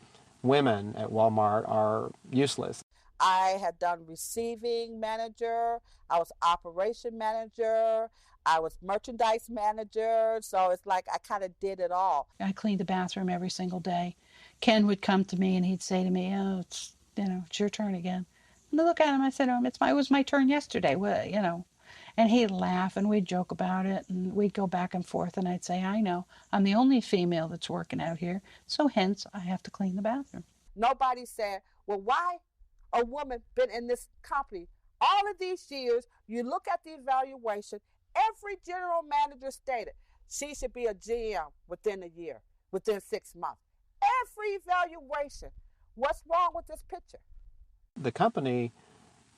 women at Walmart are useless. I had done receiving manager, I was operation manager, I was merchandise manager, so it's like I kind of did it all. I cleaned the bathroom every single day. Ken would come to me and he'd say to me, "Oh, it's your turn again." And I look at him, I said, it was my turn yesterday, And he'd laugh and we'd joke about it and we'd go back and forth and I'd say, "I know, I'm the only female that's working out here, so hence I have to clean the bathroom." Nobody said, well, why a woman been in this company all of these years? You look at the evaluation, every general manager stated she should be a GM within a year, within 6 months. Every evaluation. What's wrong with this picture? The company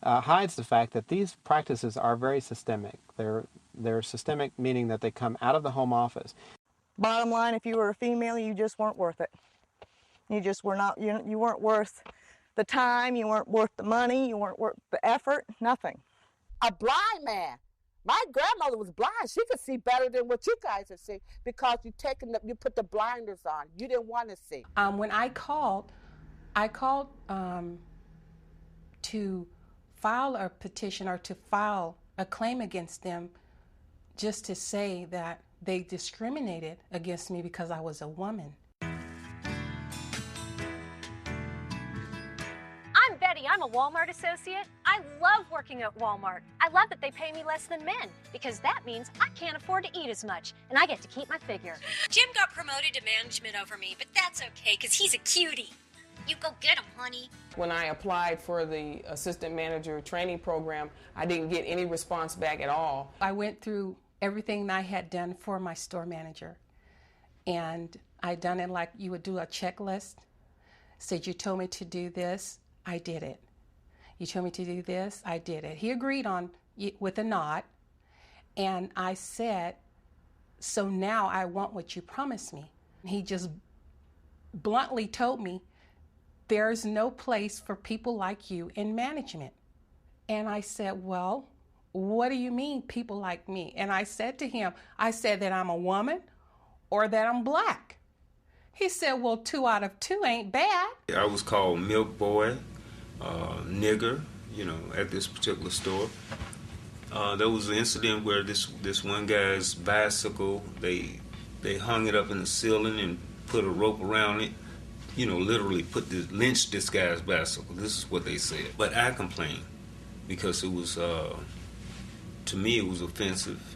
hides the fact that these practices are very systemic. They're systemic, meaning that they come out of the home office. Bottom line, if you were a female, you just weren't worth it. You just were not, you weren't worth the time, you weren't worth the money, you weren't worth the effort, nothing. A blind man. My grandmother was blind. She could see better than what you guys are seeing because you put the blinders on. You didn't want to see. When I called to file a petition or to file a claim against them, just to say that they discriminated against me because I was a woman. I'm Betty. I'm a Wal-Mart associate. I love working at Wal-Mart. I love that they pay me less than men because that means I can't afford to eat as much and I get to keep my figure. Jim got promoted to management over me, but that's okay because he's a cutie. You go get him, honey. When I applied for the assistant manager training program, I didn't get any response back at all. I went through everything I had done for my store manager, and I done it like you would do a checklist. Said, you told me to do this, I did it. You told me to do this, I did it. He agreed on with a nod, and I said, so now I want what you promised me. He just bluntly told me, there's no place for people like you in management. And I said, well, what do you mean people like me? And I said to him, I said that I'm a woman or that I'm black. He said, well, 2 out of 2 ain't bad. I was called milk boy, nigger, at this particular store. There was an incident where this one guy's bicycle, they hung it up in the ceiling and put a rope around it. Literally lynched this guy's bicycle. This is what they said. But I complained because it was, to me, it was offensive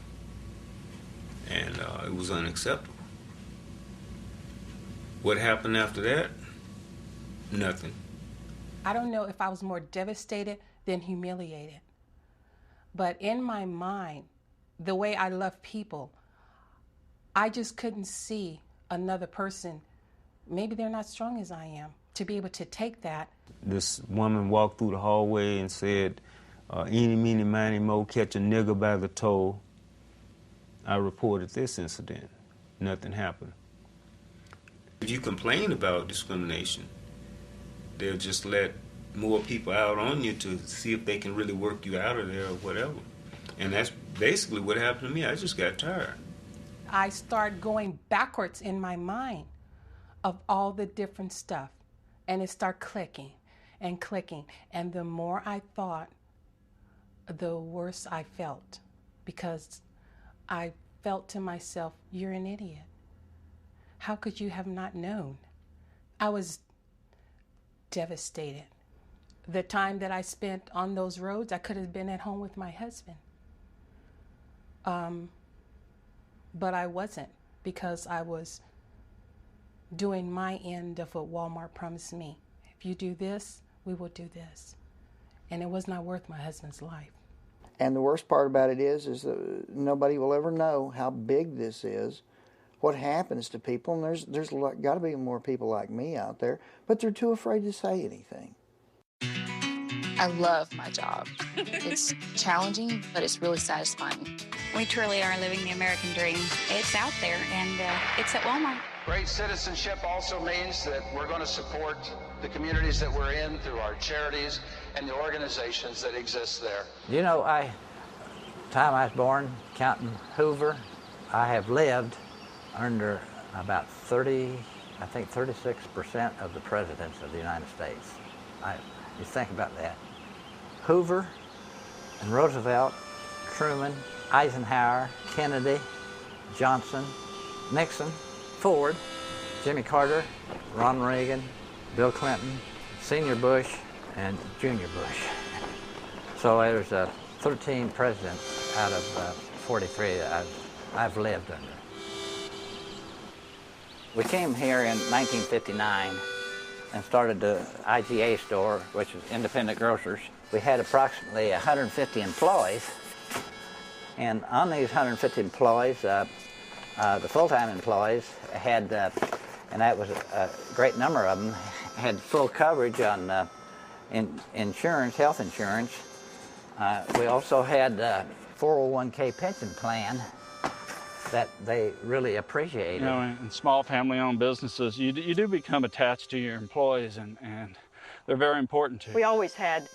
and it was unacceptable. What happened after that? Nothing. I don't know if I was more devastated than humiliated. But in my mind, the way I love people, I just couldn't see another person. Maybe they're not strong as I am to be able to take that. This woman walked through the hallway and said, eeny, meeny, miny, mo, catch a nigger by the toe. I reported this incident. Nothing happened. If you complain about discrimination, they'll just let more people out on you to see if they can really work you out of there or whatever. And that's basically what happened to me. I just got tired. I started going backwards in my mind of all the different stuff. And it started clicking and clicking. And the more I thought, the worse I felt. Because I felt to myself, you're an idiot. How could you have not known? I was devastated. The time that I spent on those roads, I could have been at home with my husband. But I wasn't, because I was doing my end of what Wal-Mart promised me. If you do this, we will do this. And it was not worth my husband's life. And the worst part about it is that nobody will ever know how big this is, what happens to people, and there's got to be more people like me out there, but they're too afraid to say anything. I love my job. It's challenging, but it's really satisfying. We truly are living the American dream. It's out there, and it's at Walmart. Great citizenship also means that we're going to support the communities that we're in through our charities and the organizations that exist there. Time I was born, counting Hoover, I have lived under about 30 I think 36% of the presidents of the United States. You think about that. Hoover and Roosevelt, Truman, Eisenhower, Kennedy, Johnson, Nixon, Ford, Jimmy Carter, Ronald Reagan, Bill Clinton, Senior Bush, and Junior Bush. So there's 13 presidents out of 43 that I've lived under. We came here in 1959 and started the IGA store, which is Independent Grocers. We had approximately 150 employees, and on these 150 employees, the full-time employees had, and that was a great number of them, had full coverage on insurance, health insurance. We also had a 401k pension plan that they really appreciated. You know, in small family-owned businesses, you do become attached to your employees, and they're very important to you. We always tried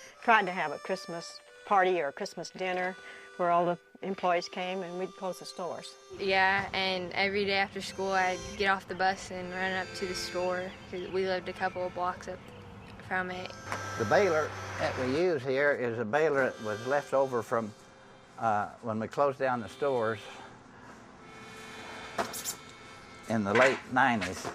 to have a Christmas party or a Christmas dinner where all the employees came and we'd close the stores. Yeah, and every day after school I'd get off the bus and run up to the store because we lived a couple of blocks up from it. The baler that we use here is a baler that was left over from when we closed down the stores in the late 90s.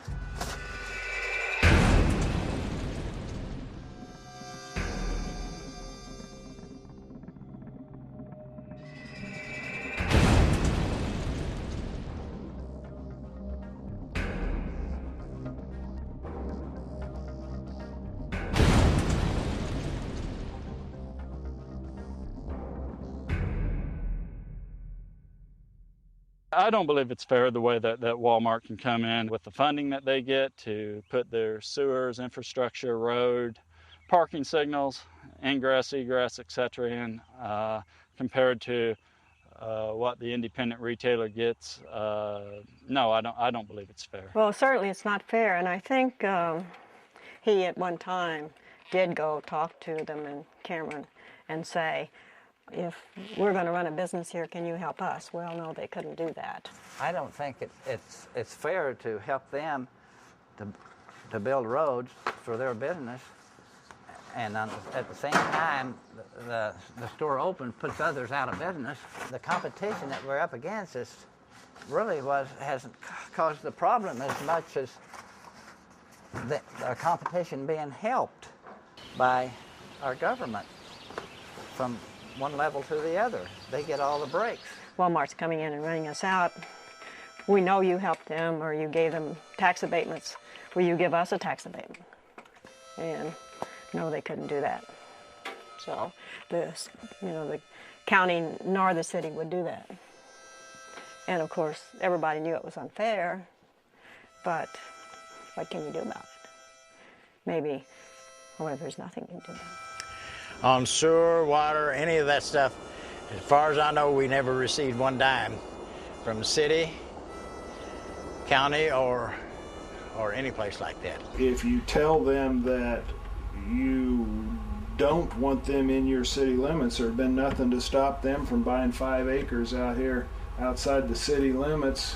I don't believe it's fair the way that Wal-Mart can come in with the funding that they get to put their sewers, infrastructure, road, parking signals, ingress, egress, etc. in compared to what the independent retailer gets. No, I don't believe it's fair. Well, certainly it's not fair, and I think he at one time did go talk to them in Cameron and say, if we're going to run a business here, can you help us? Well, no, they couldn't do that. I don't think it's fair to help them to build roads for their business, and at the same time, the store open puts others out of business. The competition that we're up against really hasn't caused the problem as much as the competition being helped by our government from one level to the other. They get all the breaks. Wal-Mart's coming in and running us out. We know you helped them or you gave them tax abatements. Will you give us a tax abatement? And no, they couldn't do that. So the county nor the city would do that. And of course, everybody knew it was unfair, but what can you do about it? Maybe, well, there's nothing you can do about it. On sewer, water, any of that stuff, as far as I know, we never received one dime from the city, county, or any place like that. If you tell them that you don't want them in your city limits, there's been nothing to stop them from buying 5 acres out here outside the city limits,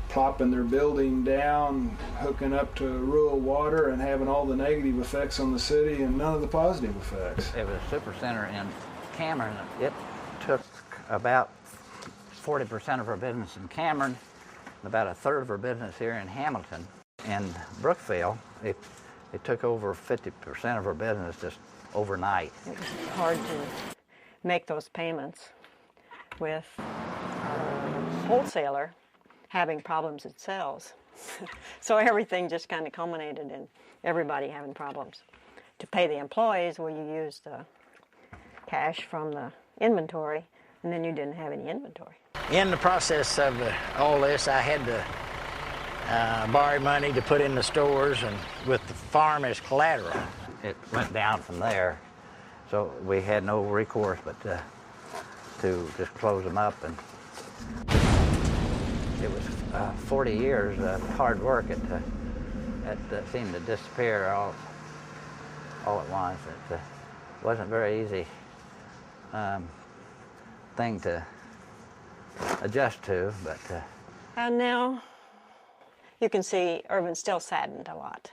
plopping their building down, hooking up to rural water, and having all the negative effects on the city and none of the positive effects. It was a super center in Cameron. It took about 40% of our business in Cameron, and about a third of our business here in Hamilton. In Brookville, it took over 50% of our business just overnight. It was hard to make those payments with a wholesaler having problems themselves. So everything just kind of culminated in everybody having problems. To pay the employees, well, you used cash from the inventory, and then you didn't have any inventory. In the process of all this, I had to borrow money to put in the stores and with the farm as collateral. It went down from there, so we had no recourse but to just close them up. And it was 40 years of hard work that seemed to disappear all at once. It wasn't a very easy thing to adjust to, but... And now you can see Irvin's still saddened a lot.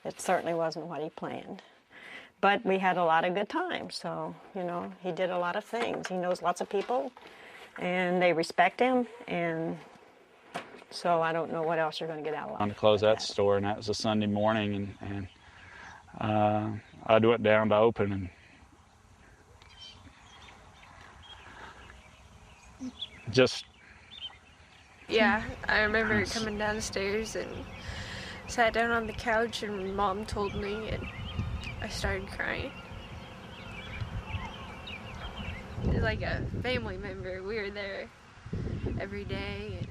It certainly wasn't what he planned. But we had a lot of good times, so, you know, he did a lot of things. He knows lots of people, and they respect him, and so I don't know what else you're going to get out of On to close that store, and that was a Sunday morning, and I went down to open, and just... Yeah, I remember coming down the stairs and sat down on the couch, and Mom told me, and I started crying. It was like a family member. We were there every day, and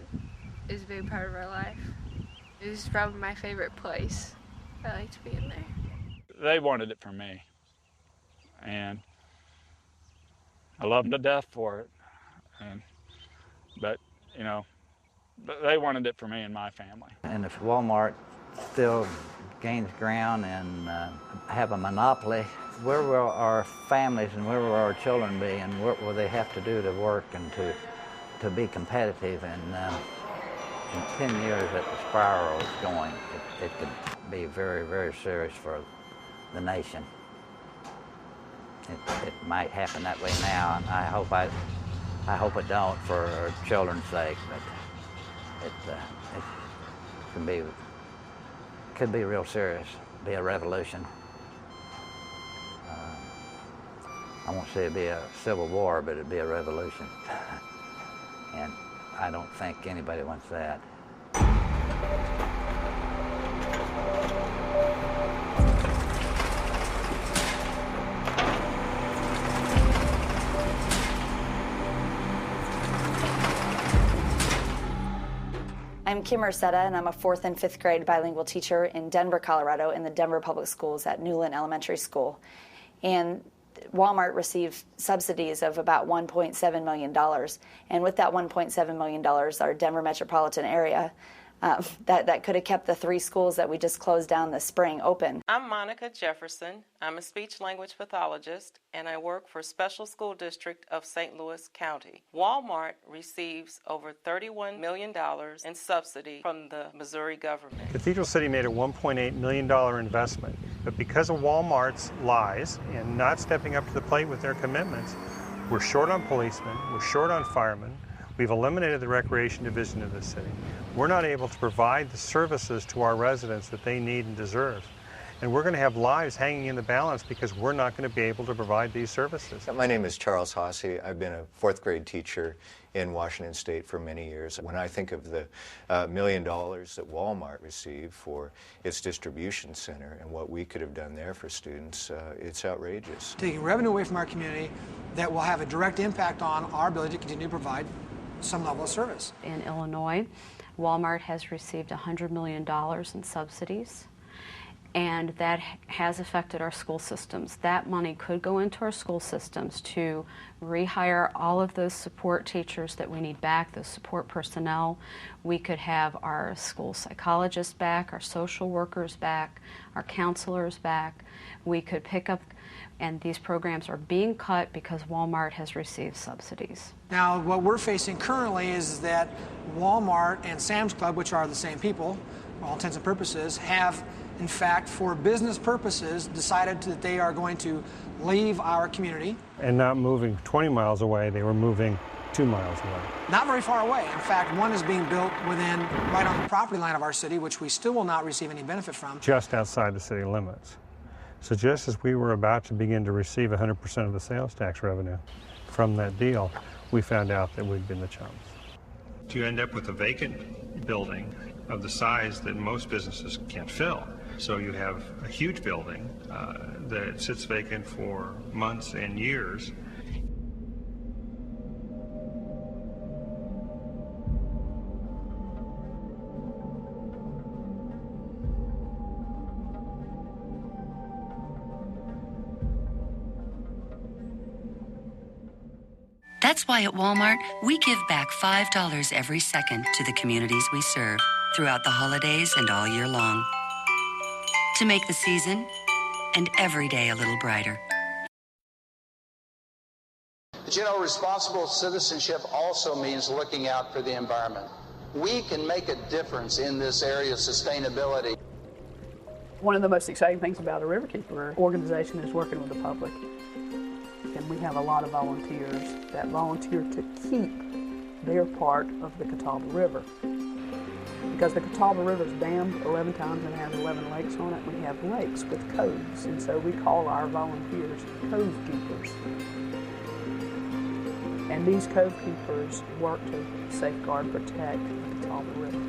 it was a big part of our life. It was probably my favorite place. I liked being there. They wanted it for me, and I love them to death for it. But, you know, they wanted it for me and my family. And if Wal-Mart still gains ground and have a monopoly, where will our families and where will our children be, and what will they have to do to work and to be competitive? And in 10 years that the spiral is going, it could be very, very serious for the nation. It might happen that way now, and I hope it don't for our children's sake, but it could be real serious, be a revolution. I won't say it'd be a civil war, but it'd be a revolution. And I don't think anybody wants that. I'm Kim Arcetta, and I'm a 4th and 5th grade bilingual teacher in Denver, Colorado, in the Denver Public Schools at Newland Elementary School. And Wal-Mart received subsidies of about $1.7 million. And with that $1.7 million, our Denver metropolitan area, that could have kept the 3 schools that we just closed down this spring open. I'm Monica Jefferson. I'm a speech-language pathologist, and I work for Special School District of St. Louis County. Wal-Mart receives over $31 million in subsidy from the Missouri government. Cathedral City made a $1.8 million investment, but because of Wal-Mart's lies and not stepping up to the plate with their commitments, we're short on policemen, we're short on firemen, we've eliminated the recreation division of the city. We're not able to provide the services to our residents that they need and deserve. And we're going to have lives hanging in the balance because we're not going to be able to provide these services. My name is Charles Hasse. I've been a 4th grade teacher in Washington State for many years. When I think of the $1 million that Wal-Mart received for its distribution center and what we could have done there for students, it's outrageous. Taking revenue away from our community that will have a direct impact on our ability to continue to provide some level of service. In Illinois, Wal-Mart has received $100 million in subsidies, and that has affected our school systems. That money could go into our school systems to rehire all of those support teachers that we need back, those support personnel. We could have our school psychologists back, our social workers back, our counselors back. We could pick up, and these programs are being cut because Wal-Mart has received subsidies. Now, what we're facing currently is that Wal-Mart and Sam's Club, which are the same people, for all intents and purposes, have, in fact, for business purposes, decided that they are going to leave our community. And not moving 20 miles away, they were moving 2 miles away. Not very far away. In fact, one is being built within, right on the property line of our city, which we still will not receive any benefit from. Just outside the city limits. So just as we were about to begin to receive 100% of the sales tax revenue from that deal, we found out that we'd been the chums. You end up with a vacant building of the size that most businesses can't fill. So you have a huge building that sits vacant for months and years. That's why at Wal-Mart, we give back $5 every second to the communities we serve throughout the holidays and all year long. To make the season and every day a little brighter. But you know, responsible citizenship also means looking out for the environment. we can make a difference in this area of sustainability. One of the most exciting things about the Riverkeeper organization is working with the public. And we have a lot of volunteers that volunteer to keep their part of the Catawba River. Because the Catawba River is dammed 11 times and has 11 lakes on it, we have lakes with coves, and so we call our volunteers cove keepers. And these cove keepers work to safeguard, protect the Catawba River.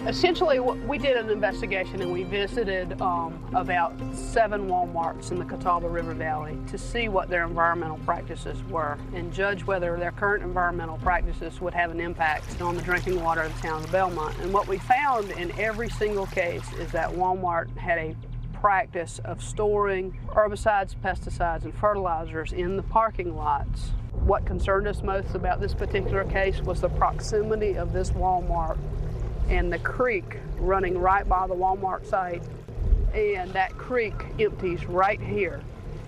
Essentially, we did an investigation and we visited about 7 Wal-Marts in the Catawba River Valley to see what their environmental practices were and judge whether their current environmental practices would have an impact on the drinking water of the town of Belmont. And what we found in every single case is that Wal-Mart had a practice of storing herbicides, pesticides, and fertilizers in the parking lots. What concerned us most about this particular case was the proximity of this Wal-Mart and the creek running right by the Wal-Mart site, and that creek empties right here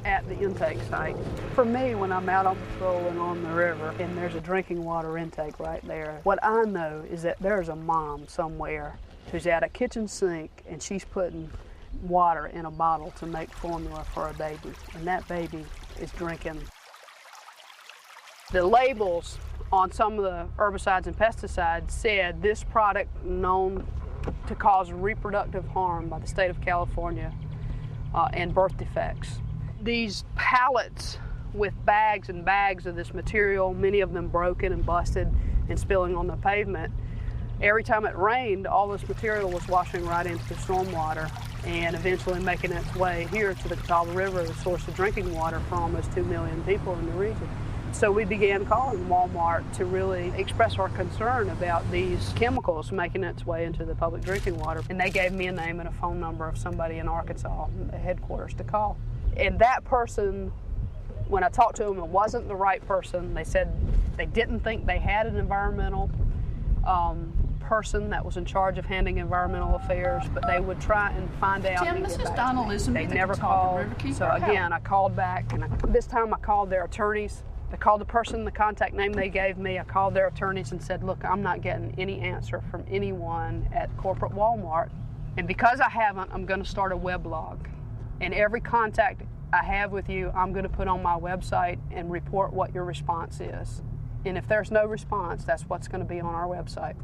at the intake site. For me, when I'm out on patrol and on the river and there's a drinking water intake right there, what I know is that there's a mom somewhere who's at a kitchen sink and she's putting water in a bottle to make formula for a baby, and that baby is drinking. The labels on some of the herbicides and pesticides said this product known to cause reproductive harm by the state of California and birth defects. These pallets with bags and bags of this material, many of them broken and busted and spilling on the pavement, every time it rained, all this material was washing right into the stormwater and eventually making its way here to the Catawba River, the source of drinking water for almost 2 million people in the region. So we began calling Wal-Mart to really express our concern about these chemicals making its way into the public drinking water. And they gave me a name and a phone number of somebody in Arkansas, the headquarters, to call. And that person, when I talked to them, it wasn't the right person. They said they didn't think they had an environmental person that was in charge of handling environmental affairs, but they would try and find out. Tim, this is Donna Lisson. They never called. So again, I called back, and this time I called their attorneys. I called the person, the contact name they gave me. I called their attorneys and said, look, I'm not getting any answer from anyone at corporate Wal-Mart. And because I haven't, I'm going to start a weblog. And every contact I have with you, I'm going to put on my website and report what your response is. And if there's no response, that's what's going to be on our website.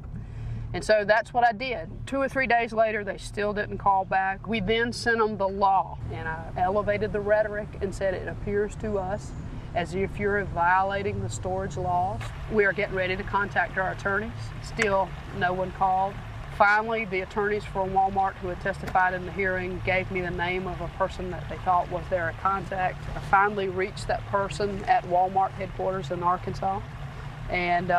And so that's what I did. 2 or 3 days later, they still didn't call back. We then sent them the law, and I elevated the rhetoric and said it appears to us as if you're violating the storage laws. We are getting ready to contact our attorneys. Still, no one called. Finally, the attorneys for Wal-Mart who had testified in the hearing gave me the name of a person that they thought was their contact. I finally reached that person at Wal-Mart headquarters in Arkansas, and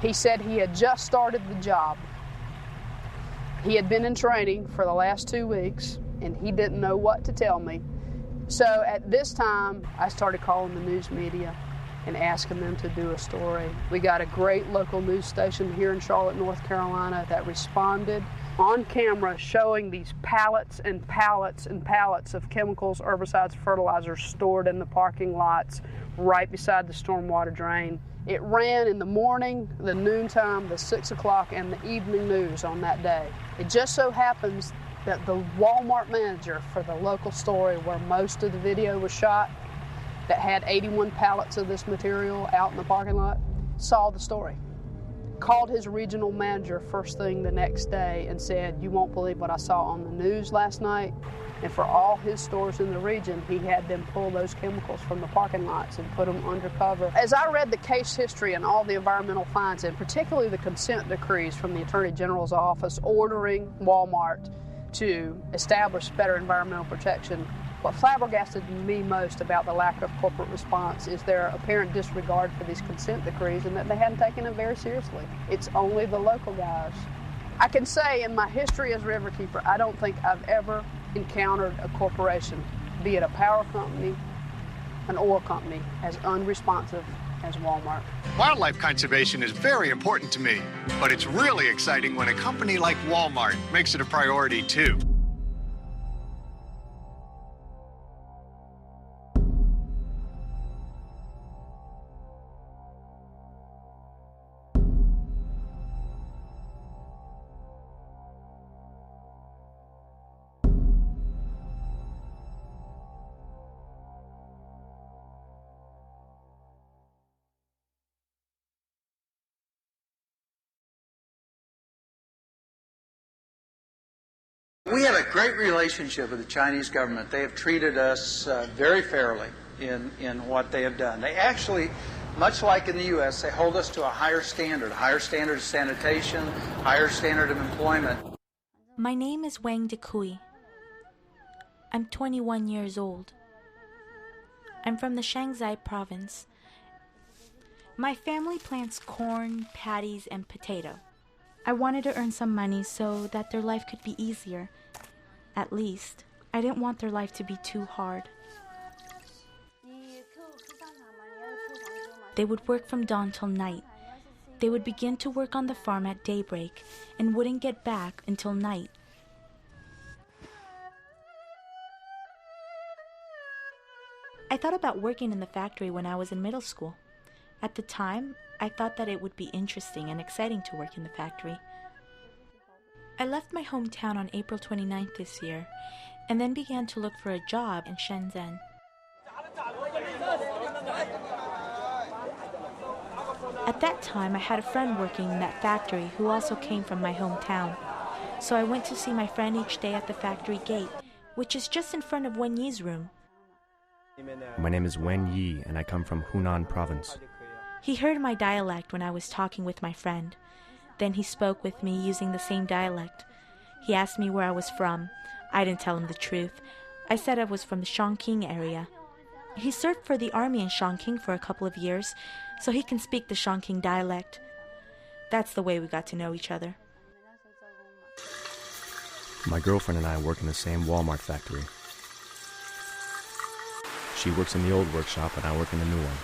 he said he had just started the job. He had been in training for the last 2 weeks, and he didn't know what to tell me. So at this time, I started calling the news media and asking them to do a story. We got a great local news station here in Charlotte, North Carolina that responded on camera showing these pallets and pallets and pallets of chemicals, herbicides, fertilizers stored in the parking lots right beside the stormwater drain. It ran in the morning, the noontime, the 6 o'clock, and the evening news on that day. It just so happens that the Wal-Mart manager for the local story where most of the video was shot, that had 81 pallets of this material out in the parking lot, saw the story. Called his regional manager first thing the next day and said, you won't believe what I saw on the news last night. And for all his stores in the region, he had them pull those chemicals from the parking lots and put them undercover. As I read the case history and all the environmental fines, and particularly the consent decrees from the Attorney General's office ordering Wal-Mart to establish better environmental protection, what flabbergasted me most about the lack of corporate response is their apparent disregard for these consent decrees and that they hadn't taken it very seriously. It's only the local guys. I can say in my history as Riverkeeper, I don't think I've ever encountered a corporation, be it a power company, an oil company, as unresponsive as Wal-Mart. Wildlife conservation is very important to me, but it's really exciting when a company like Wal-Mart makes it a priority too. We have a great relationship with the Chinese government. They have treated us very fairly in what they have done. They actually, much like in the U.S., they hold us to a higher standard of sanitation, higher standard of employment. My name is Wang Dekui. I'm 21 years old. I'm from the Shanxi province. My family plants corn, patties, and potato. I wanted to earn some money so that their life could be easier. At least, I didn't want their life to be too hard. They would work from dawn till night. They would begin to work on the farm at daybreak and wouldn't get back until night. I thought about working in the factory when I was in middle school. At the time, I thought that it would be interesting and exciting to work in the factory. I left my hometown on April 29th this year, and then began to look for a job in Shenzhen. At that time, I had a friend working in that factory who also came from my hometown. So I went to see my friend each day at the factory gate, which is just in front of Wen Yi's room. My name is Wen Yi, and I come from Hunan province. He heard my dialect when I was talking with my friend. Then he spoke with me using the same dialect. He asked me where I was from. I didn't tell him the truth. I said I was from the Chongqing area. He served for the army in Chongqing for a couple of years, so he can speak the Chongqing dialect. That's the way we got to know each other. My girlfriend and I work in the same Wal-Mart factory. She works in the old workshop and I work in the new one.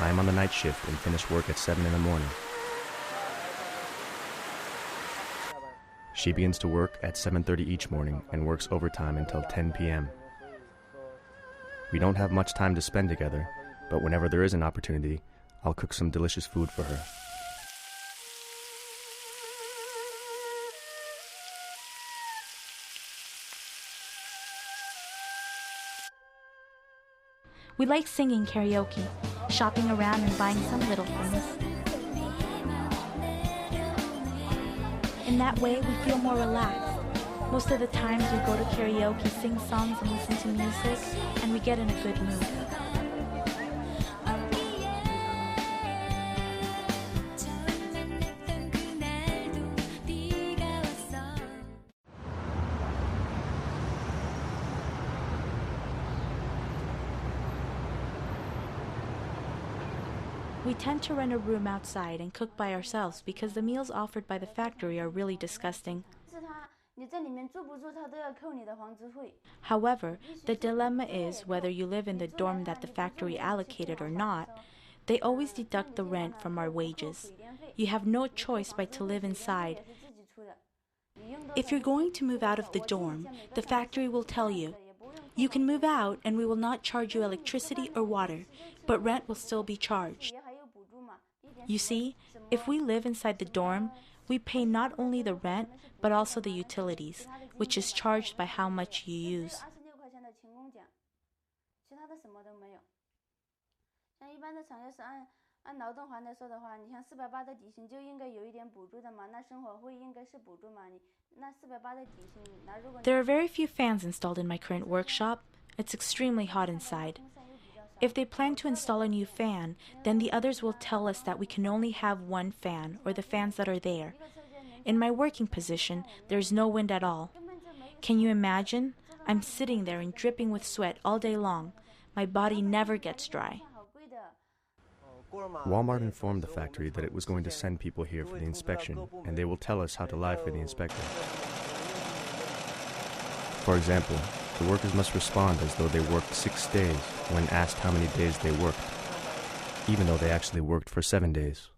I am on the night shift and finish work at 7 in the morning. She begins to work at 7:30 each morning and works overtime until 10 p.m. We don't have much time to spend together, but whenever there is an opportunity, I'll cook some delicious food for her. We like singing karaoke, shopping around and buying some little things. In that way, we feel more relaxed. Most of the times we go to karaoke, sing songs and listen to music, and we get in a good mood. We tend to rent a room outside and cook by ourselves because the meals offered by the factory are really disgusting. However, the dilemma is whether you live in the dorm that the factory allocated or not, they always deduct the rent from our wages. You have no choice but to live inside. If you're going to move out of the dorm, the factory will tell you, you can move out and we will not charge you electricity or water, but rent will still be charged. You see, if we live inside the dorm, we pay not only the rent, but also the utilities, which is charged by how much you use. There are very few fans installed in my current workshop. It's extremely hot inside. If they plan to install a new fan, then the others will tell us that we can only have one fan, or the fans that are there. In my working position, there is no wind at all. Can you imagine? I'm sitting there and dripping with sweat all day long. My body never gets dry. Wal-Mart informed the factory that it was going to send people here for the inspection, and they will tell us how to lie for the inspector. For example, the workers must respond as though they worked 6 days when asked how many days they worked, even though they actually worked for 7 days.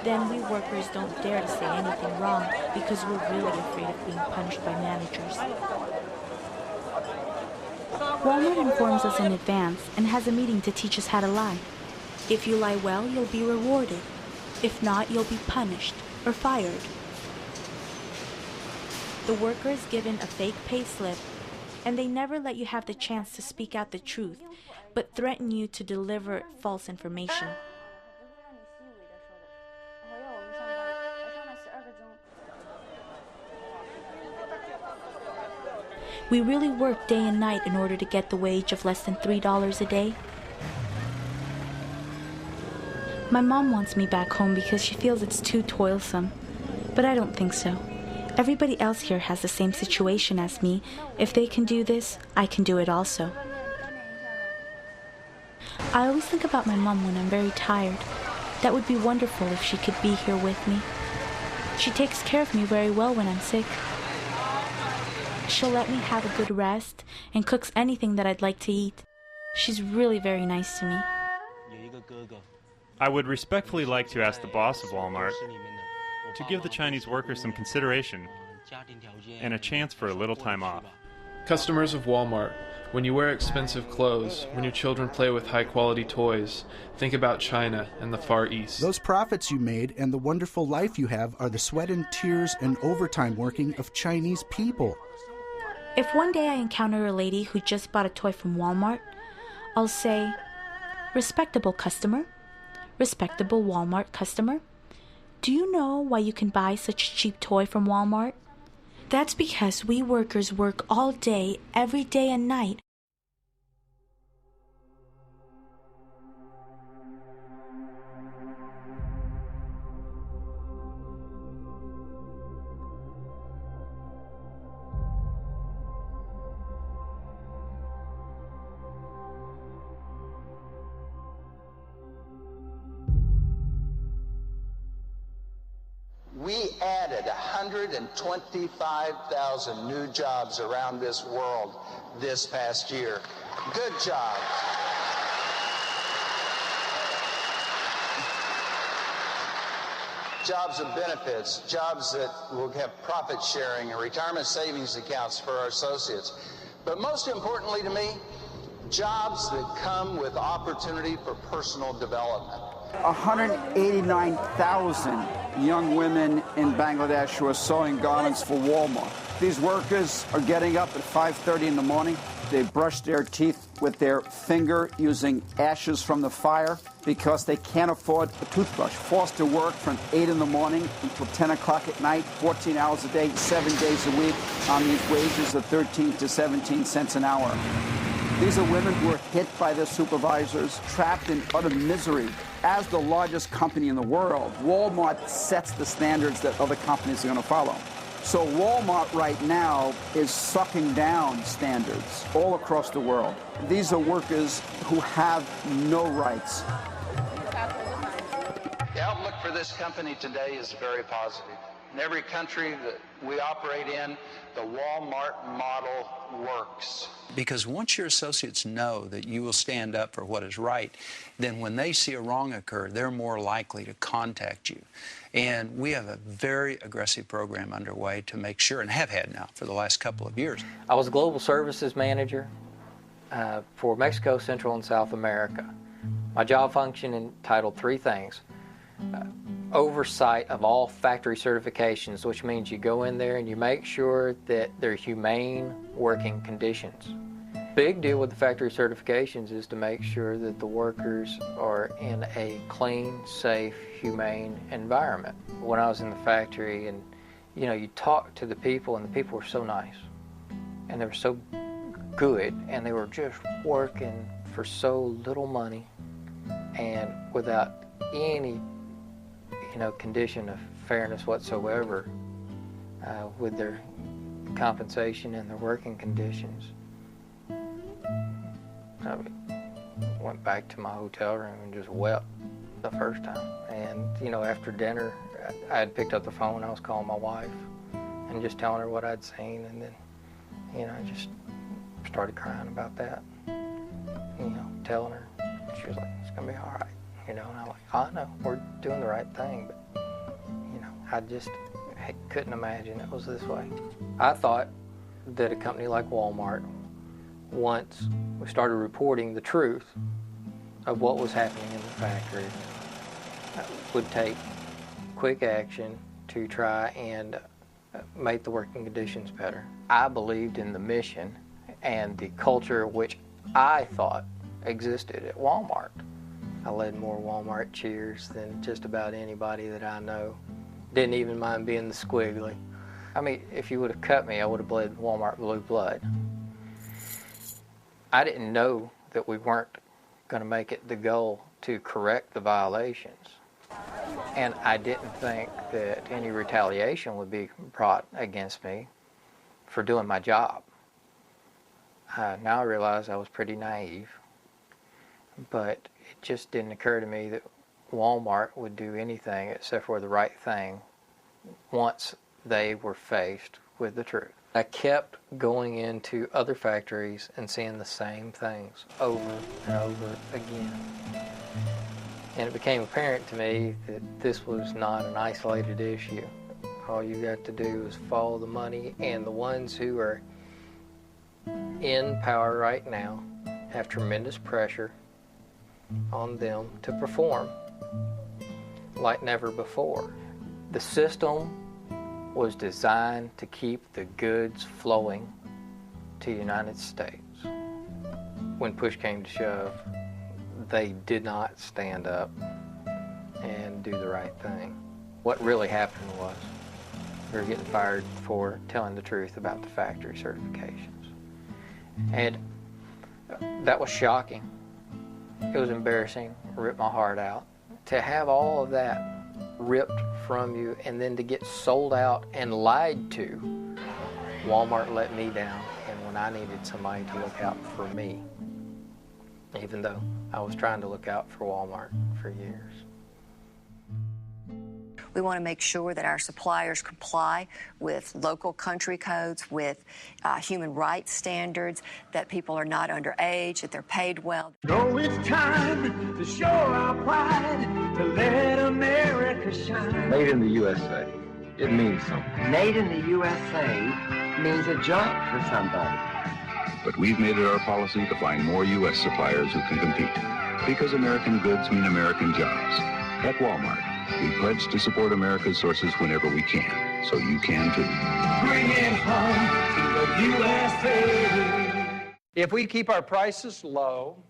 Then we workers don't dare to say anything wrong because we're really afraid of being punished by managers. Wal-Mart informs us in advance and has a meeting to teach us how to lie. If you lie well, you'll be rewarded. If not, you'll be punished or fired. The worker is given a fake pay slip, and they never let you have the chance to speak out the truth, but threaten you to deliver false information. We really work day and night in order to get the wage of less than $3 a day. My mom wants me back home because she feels it's too toilsome, but I don't think so. Everybody else here has the same situation as me. If they can do this, I can do it also. I always think about my mom when I'm very tired. That would be wonderful if she could be here with me. She takes care of me very well when I'm sick. She'll let me have a good rest and cooks anything that I'd like to eat. She's really very nice to me. I would respectfully like to ask the boss of Wal-Mart to give the Chinese workers some consideration and a chance for a little time off. Customers of Wal-Mart, when you wear expensive clothes, when your children play with high-quality toys, think about China and the Far East. Those profits you made and the wonderful life you have are the sweat and tears and overtime working of Chinese people. If one day I encounter a lady who just bought a toy from Wal-Mart, I'll say, "Respectable customer, respectable Wal-Mart customer, do you know why you can buy such a cheap toy from Wal-Mart? That's because we workers work all day, every day and night. We added 125,000 new jobs around this world this past year. Good job. Jobs of benefits, jobs that will have profit sharing and retirement savings accounts for our associates. But most importantly to me, jobs that come with opportunity for personal development. 189,000 young women in Bangladesh who are sewing garments for Wal-Mart. These workers are getting up at 5:30 in the morning. They brush their teeth with their finger using ashes from the fire because they can't afford a toothbrush. Forced to work from 8 in the morning until 10 o'clock at night, 14 hours a day, 7 days a week on these wages of 13 to 17 cents an hour. These are women who are hit by their supervisors, trapped in utter misery. As the largest company in the world, Wal-Mart sets the standards that other companies are going to follow. So Wal-Mart right now is sucking down standards all across the world. These are workers who have no rights. The outlook for this company today is very positive. In every country that we operate in, the Wal-Mart model works. Because once your associates know that you will stand up for what is right, then when they see a wrong occur, they're more likely to contact you. And we have a very aggressive program underway to make sure, and have had now for the last couple of years. I was Global Services Manager for Mexico, Central, and South America. My job function entitled three things. Oversight of all factory certifications, which means you go in there and you make sure that they're humane working conditions. Big deal with the factory certifications is to make sure that the workers are in a clean, safe, humane environment. When I was in the factory and, you know, you talk to the people and the people were so nice and they were so good and they were just working for so little money and without any condition of fairness whatsoever with their compensation and their working conditions. I went back to my hotel room and just wept the first time. And, after dinner, I had picked up the phone. I was calling my wife and just telling her what I'd seen. And then, I just started crying about that, telling her. She was like, "It's going to be all right." And I'm like, "I know, we're doing the right thing." But, I just couldn't imagine it was this way. I thought that a company like Wal-Mart, once we started reporting the truth of what was happening in the factory, would take quick action to try and make the working conditions better. I believed in the mission and the culture which I thought existed at Wal-Mart. I led more Wal-Mart cheers than just about anybody that I know. Didn't even mind being the squiggly. I mean, if you would have cut me, I would have bled Wal-Mart blue blood. I didn't know that we weren't going to make it the goal to correct the violations. And I didn't think that any retaliation would be brought against me for doing my job. Now I realize I was pretty naive, but it just didn't occur to me that Walmart would do anything except for the right thing once they were faced with the truth. I kept going into other factories and seeing the same things over and over again. And it became apparent to me that this was not an isolated issue. All you got to do is follow the money, and the ones who are in power right now have tremendous pressure on them to perform like never before. The system was designed to keep the goods flowing to the United States. When push came to shove, they did not stand up and do the right thing. What really happened was we were getting fired for telling the truth about the factory certifications. And that was shocking. It was embarrassing, ripped my heart out. To have all of that ripped from you and then to get sold out and lied to, Walmart let me down, and when I needed somebody to look out for me, even though I was trying to look out for Walmart for years. We want to make sure that our suppliers comply with local country codes, with human rights standards, that people are not underage, that they're paid well. So it's time to show our pride, to let America shine. Made in the USA, it means something. Made in the USA means a job for somebody. But we've made it our policy to find more U.S. suppliers who can compete. Because American goods mean American jobs. At Walmart, we pledge to support America's sources whenever we can, so you can too. Bring it home to the USA. If we keep our prices low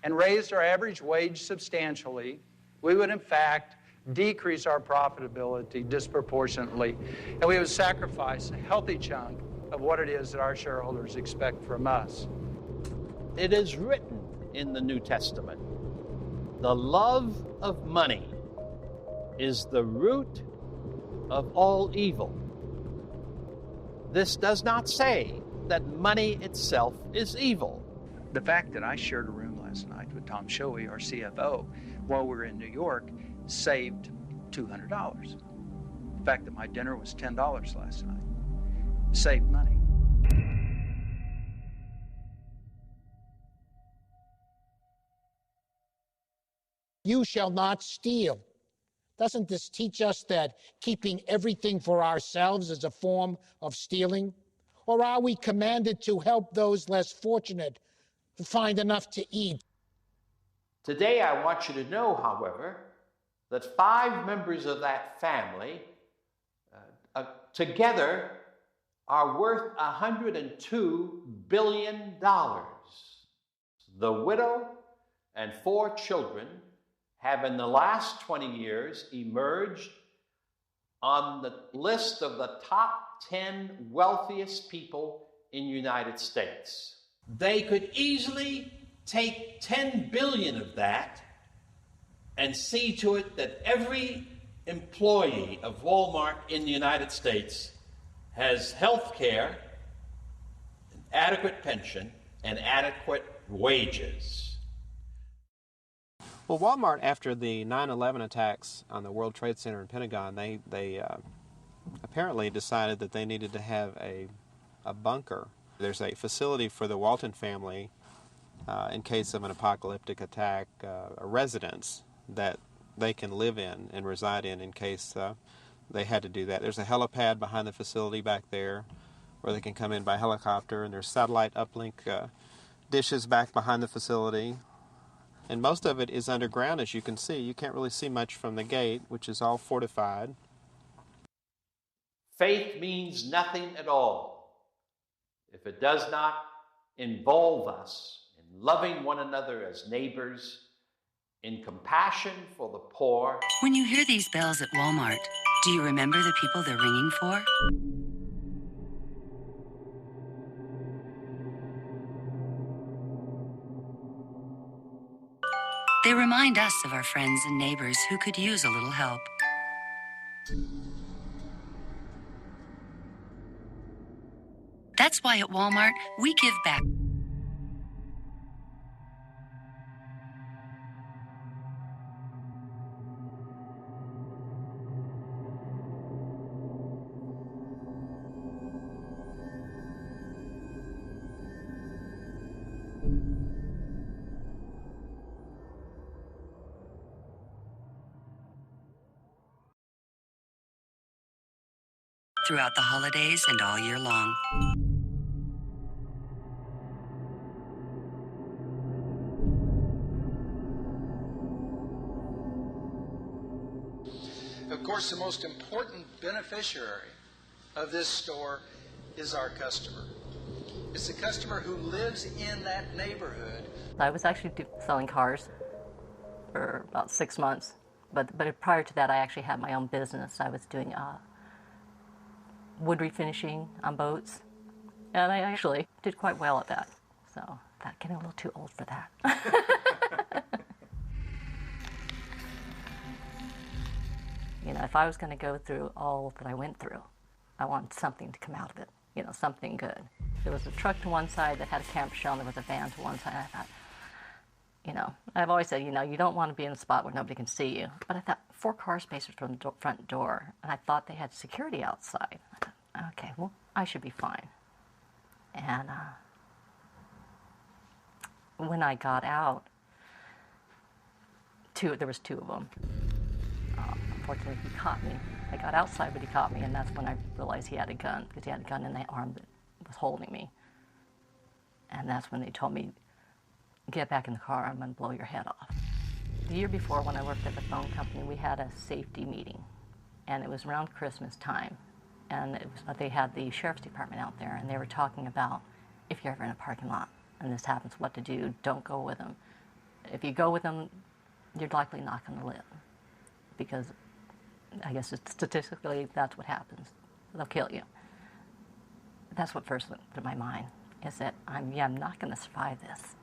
and raised our average wage substantially, we would in fact decrease our profitability disproportionately, and we would sacrifice a healthy chunk of what it is that our shareholders expect from us. It is written in the New Testament, the love of money is the root of all evil. This does not say that money itself is evil. The fact that I shared a room last night with Tom Shoei, our CFO, while we were in New York, saved $200. The fact that my dinner was $10 last night saved money. You shall not steal. Doesn't this teach us that keeping everything for ourselves is a form of stealing? Or are we commanded to help those less fortunate to find enough to eat? Today, I want you to know, however, that 5 members of that family together are worth $102 billion. The widow and 4 children have in the last 20 years emerged on the list of the top 10 wealthiest people in the United States. They could easily take $10 billion of that and see to it that every employee of Walmart in the United States has health care, an adequate pension, and adequate wages. Well, Walmart, after the 9/11 attacks on the World Trade Center and Pentagon, they apparently decided that they needed to have a bunker. There's a facility for the Walton family in case of an apocalyptic attack, a residence that they can live in and reside in case they had to do that. There's a helipad behind the facility back there where they can come in by helicopter, and there's satellite uplink dishes back behind the facility. And most of it is underground, as you can see. You can't really see much from the gate, which is all fortified. Faith means nothing at all if it does not involve us in loving one another as neighbors, in compassion for the poor. When you hear these bells at Walmart, do you remember the people they're ringing for? They remind us of our friends and neighbors who could use a little help. That's why at Walmart, we give back. Throughout the holidays and all year long. Of course, the most important beneficiary of this store is our customer. It's the customer who lives in that neighborhood. I was actually selling cars for about 6 months, but prior to that, I actually had my own business. I was doing wood refinishing on boats, and I actually did quite well at that. So that getting a little too old for that. You know, if I was going to go through all that I went through, I wanted something to come out of it. You know, something good. There was a truck to one side that had a camper shell, and there was a van to one side. I thought, you know, I've always said, you know, you don't want to be in a spot where nobody can see you. But I thought 4 car spaces from the front door, and I thought they had security outside. I thought, okay, well, I should be fine. And when I got out, there was 2 of them. Unfortunately, he caught me. I got outside, but he caught me, and that's when I realized he had a gun, because he had a gun in the arm that was holding me. And that's when they told me, get back in the car, I'm going to blow your head off. The year before, when I worked at the phone company, we had a safety meeting, and it was around Christmas time, and they had the sheriff's department out there, and they were talking about if you're ever in a parking lot and this happens, what to do. Don't go with them. If you go with them, you're likely not going to live, because I guess statistically that's what happens. They'll kill you. That's what first went through my mind, is that I'm not going to survive this.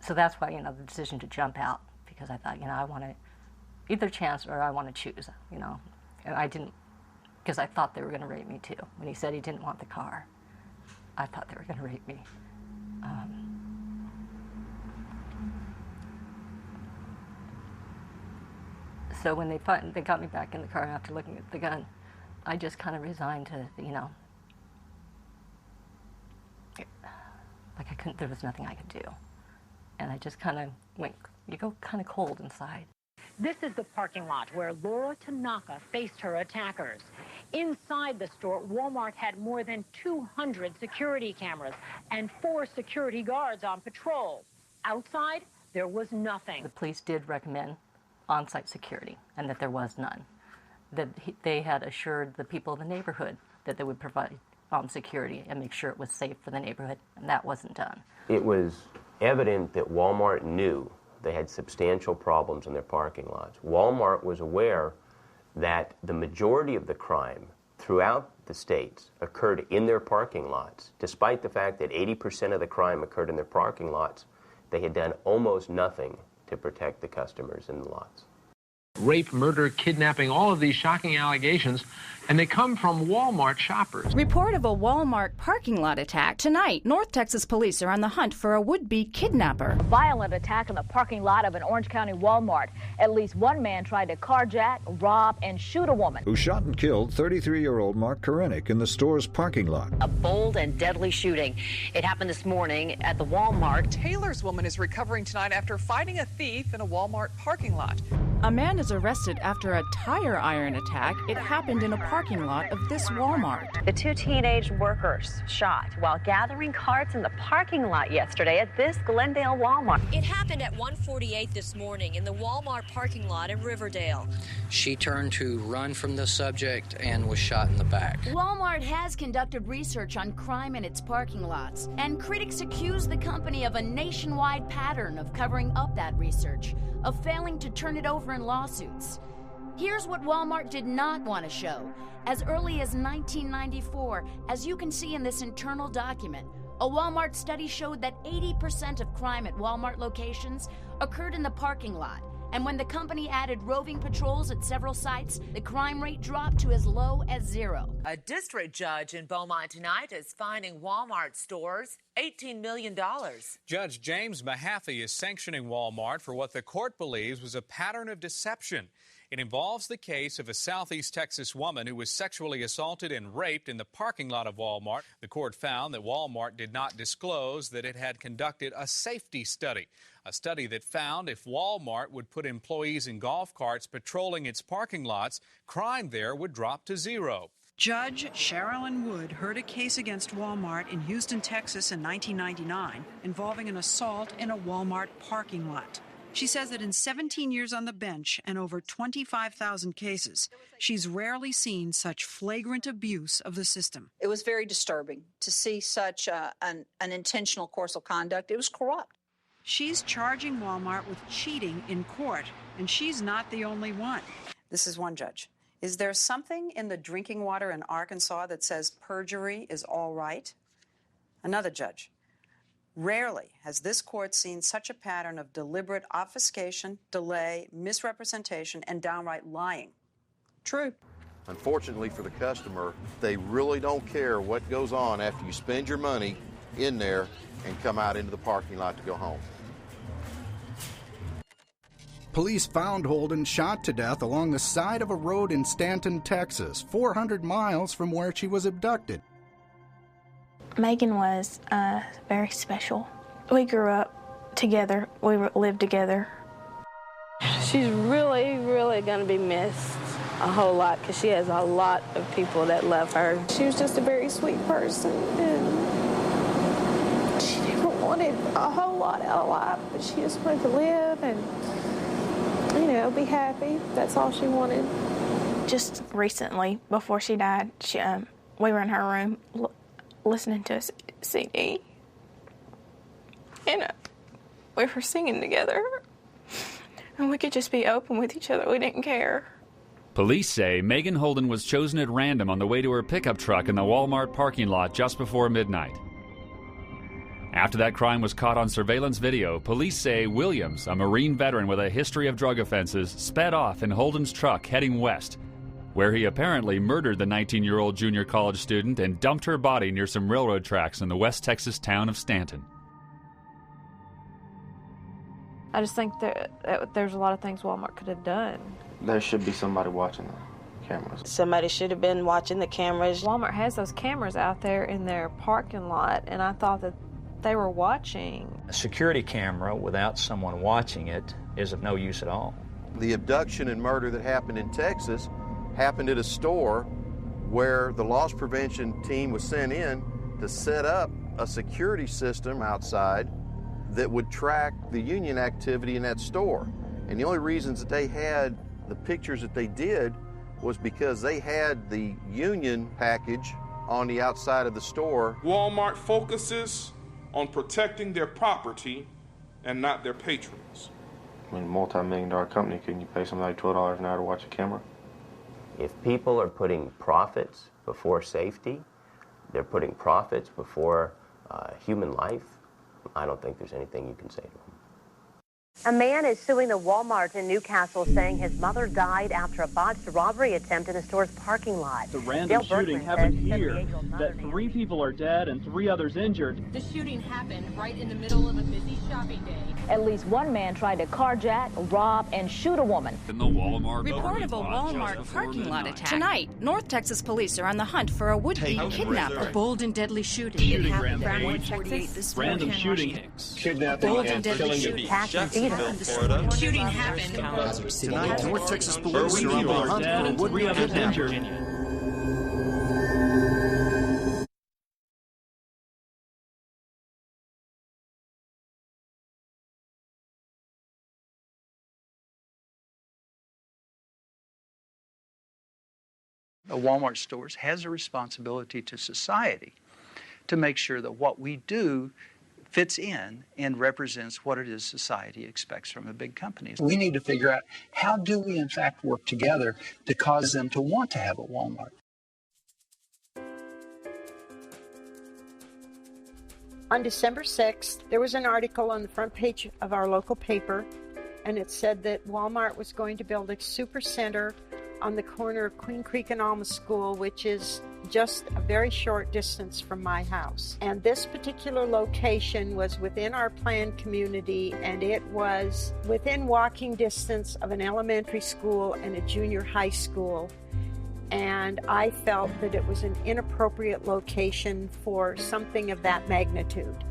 So that's why, you know, the decision to jump out, because I thought, you know, I want to either chance or I want to choose, you know. And I didn't, because I thought they were going to rape me too. When he said he didn't want the car, I thought they were going to rape me. So when they got me back in the car after looking at the gun, I just kind of resigned to, you know, like there was nothing I could do. And I just kind of went, you go kind of cold inside. This is the parking lot where Laura Tanaka faced her attackers. Inside the store, Walmart had more than 200 security cameras and 4 security guards on patrol. Outside, there was nothing. The police did recommend on-site security, and that there was none. That they had assured the people of the neighborhood that they would provide security and make sure it was safe for the neighborhood, and that wasn't done. It was evident that Walmart knew they had substantial problems in their parking lots. Walmart was aware that the majority of the crime throughout the states occurred in their parking lots. Despite the fact that 80% of the crime occurred in their parking lots, they had done almost nothing to protect the customers in the lots. Rape, murder, kidnapping, all of these shocking allegations, and they come from Walmart shoppers. Report of a Walmart parking lot attack. Tonight, North Texas police are on the hunt for a would-be kidnapper. A violent attack in the parking lot of an Orange County Walmart. At least one man tried to carjack, rob, and shoot a woman. Who shot and killed 33-year-old Mark Korenick in the store's parking lot. A bold and deadly shooting. It happened this morning at the Walmart. Taylor's woman is recovering tonight after fighting a thief in a Walmart parking lot. A man is arrested after a tire iron attack. It happened in a parking lot of this Walmart. The 2 teenage workers shot while gathering carts in the parking lot yesterday at this Glendale Walmart. It happened at 1:48 this morning in the Walmart parking lot in Riverdale. She turned to run from the subject and was shot in the back. Walmart has conducted research on crime in its parking lots, and critics accuse the company of a nationwide pattern of covering up that research, of failing to turn it over in lawsuits. Here's what Wal-Mart did not want to show. As early as 1994, as you can see in this internal document, a Wal-Mart study showed that 80% of crime at Wal-Mart locations occurred in the parking lot. And when the company added roving patrols at several sites, the crime rate dropped to as low as 0. A district judge in Beaumont tonight is fining Walmart stores $18 million. Judge James Mahaffey is sanctioning Walmart for what the court believes was a pattern of deception. It involves the case of a Southeast Texas woman who was sexually assaulted and raped in the parking lot of Walmart. The court found that Walmart did not disclose that it had conducted a safety study, a study that found if Walmart would put employees in golf carts patrolling its parking lots, crime there would drop to 0. Judge Sherilyn Wood heard a case against Walmart in Houston, Texas in 1999 involving an assault in a Walmart parking lot. She says that in 17 years on the bench and over 25,000 cases, she's rarely seen such flagrant abuse of the system. It was very disturbing to see such an intentional course of conduct. It was corrupt. She's charging Walmart with cheating in court, and she's not the only one. This is one judge. Is there something in the drinking water in Arkansas that says perjury is all right? Another judge. Rarely has this court seen such a pattern of deliberate obfuscation, delay, misrepresentation, and downright lying. True. Unfortunately for the customer, they really don't care what goes on after you spend your money in there and come out into the parking lot to go home. Police found Holden shot to death along the side of a road in Stanton, Texas, 400 miles from where she was abducted. Megan was very special. We grew up together. We lived together. She's really, really going to be missed a whole lot because she has a lot of people that love her. She was just a very sweet person, and she never wanted a whole lot out of life, but she just wanted to live and, be happy. That's all she wanted. Just recently, before she died, we were in her room listening to a CD, and we were singing together, and we could just be open with each other. We didn't care. Police say Megan Holden was chosen at random on the way to her pickup truck in the Wal-Mart parking lot just before midnight. After that crime was caught on surveillance video, police say Williams, a Marine veteran with a history of drug offenses, sped off in Holden's truck heading west, where he apparently murdered the 19-year-old junior college student and dumped her body near some railroad tracks in the West Texas town of Stanton. I just think that there's a lot of things Walmart could have done. There should be somebody watching the cameras. Somebody should have been watching the cameras. Walmart has those cameras out there in their parking lot, and I thought that they were watching. A security camera without someone watching it is of no use at all. The abduction and murder that happened in Texas happened at a store where the loss prevention team was sent in to set up a security system outside that would track the union activity in that store. And the only reasons that they had the pictures that they did was because they had the union package on the outside of the store. Walmart focuses on protecting their property and not their patrons. I mean, multi-million-dollar company, couldn't you pay somebody $12 an hour to watch a camera? If people are putting profits before safety, they're putting profits before human life, I don't think there's anything you can say to them. A man is suing the Walmart in Newcastle, saying his mother died after a botched robbery attempt in the store's parking lot. The random shooting happened here, that 3 people are dead and 3 others injured. The shooting happened right in the middle of a busy shopping day. At least one man tried to carjack, rob, and shoot a woman. In the Walmart Report of a Walmart parking lot attack. Tonight, North Texas police are on the hunt for a would-be kidnapper. A bold and dedeadly shooting. It happened in Greenwald, Texas this morning. Random shooting. Kidnapping and killing of Florida. Shooting happened. Tonight, North Texas police are on the hunt for a would-be kidnapper. Walmart stores has a responsibility to society to make sure that what we do fits in and represents what it is society expects from a big company. We need to figure out, how do we in fact work together to cause them to want to have a Walmart? On December 6th, there was an article on the front page of our local paper, and it said that Walmart was going to build a super center on the corner of Queen Creek and Alma School, which is just a very short distance from my house. And this particular location was within our planned community, and it was within walking distance of an elementary school and a junior high school. And I felt that it was an inappropriate location for something of that magnitude.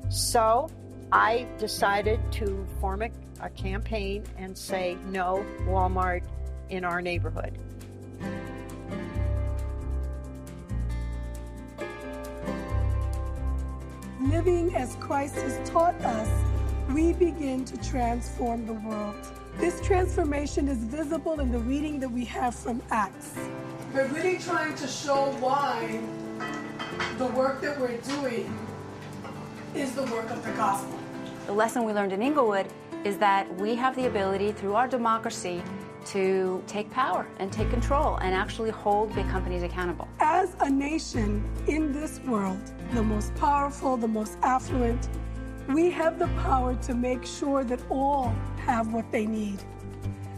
So I decided to form a campaign and say no Walmart in our neighborhood. Living as Christ has taught us, we begin to transform the world. This transformation is visible in the reading that we have from Acts. We're really trying to show why the work that we're doing is the work of the gospel. The lesson we learned in Inglewood is that we have the ability, through our democracy, to take power and take control and actually hold big companies accountable. As a nation in this world, the most powerful, the most affluent, we have the power to make sure that all have what they need.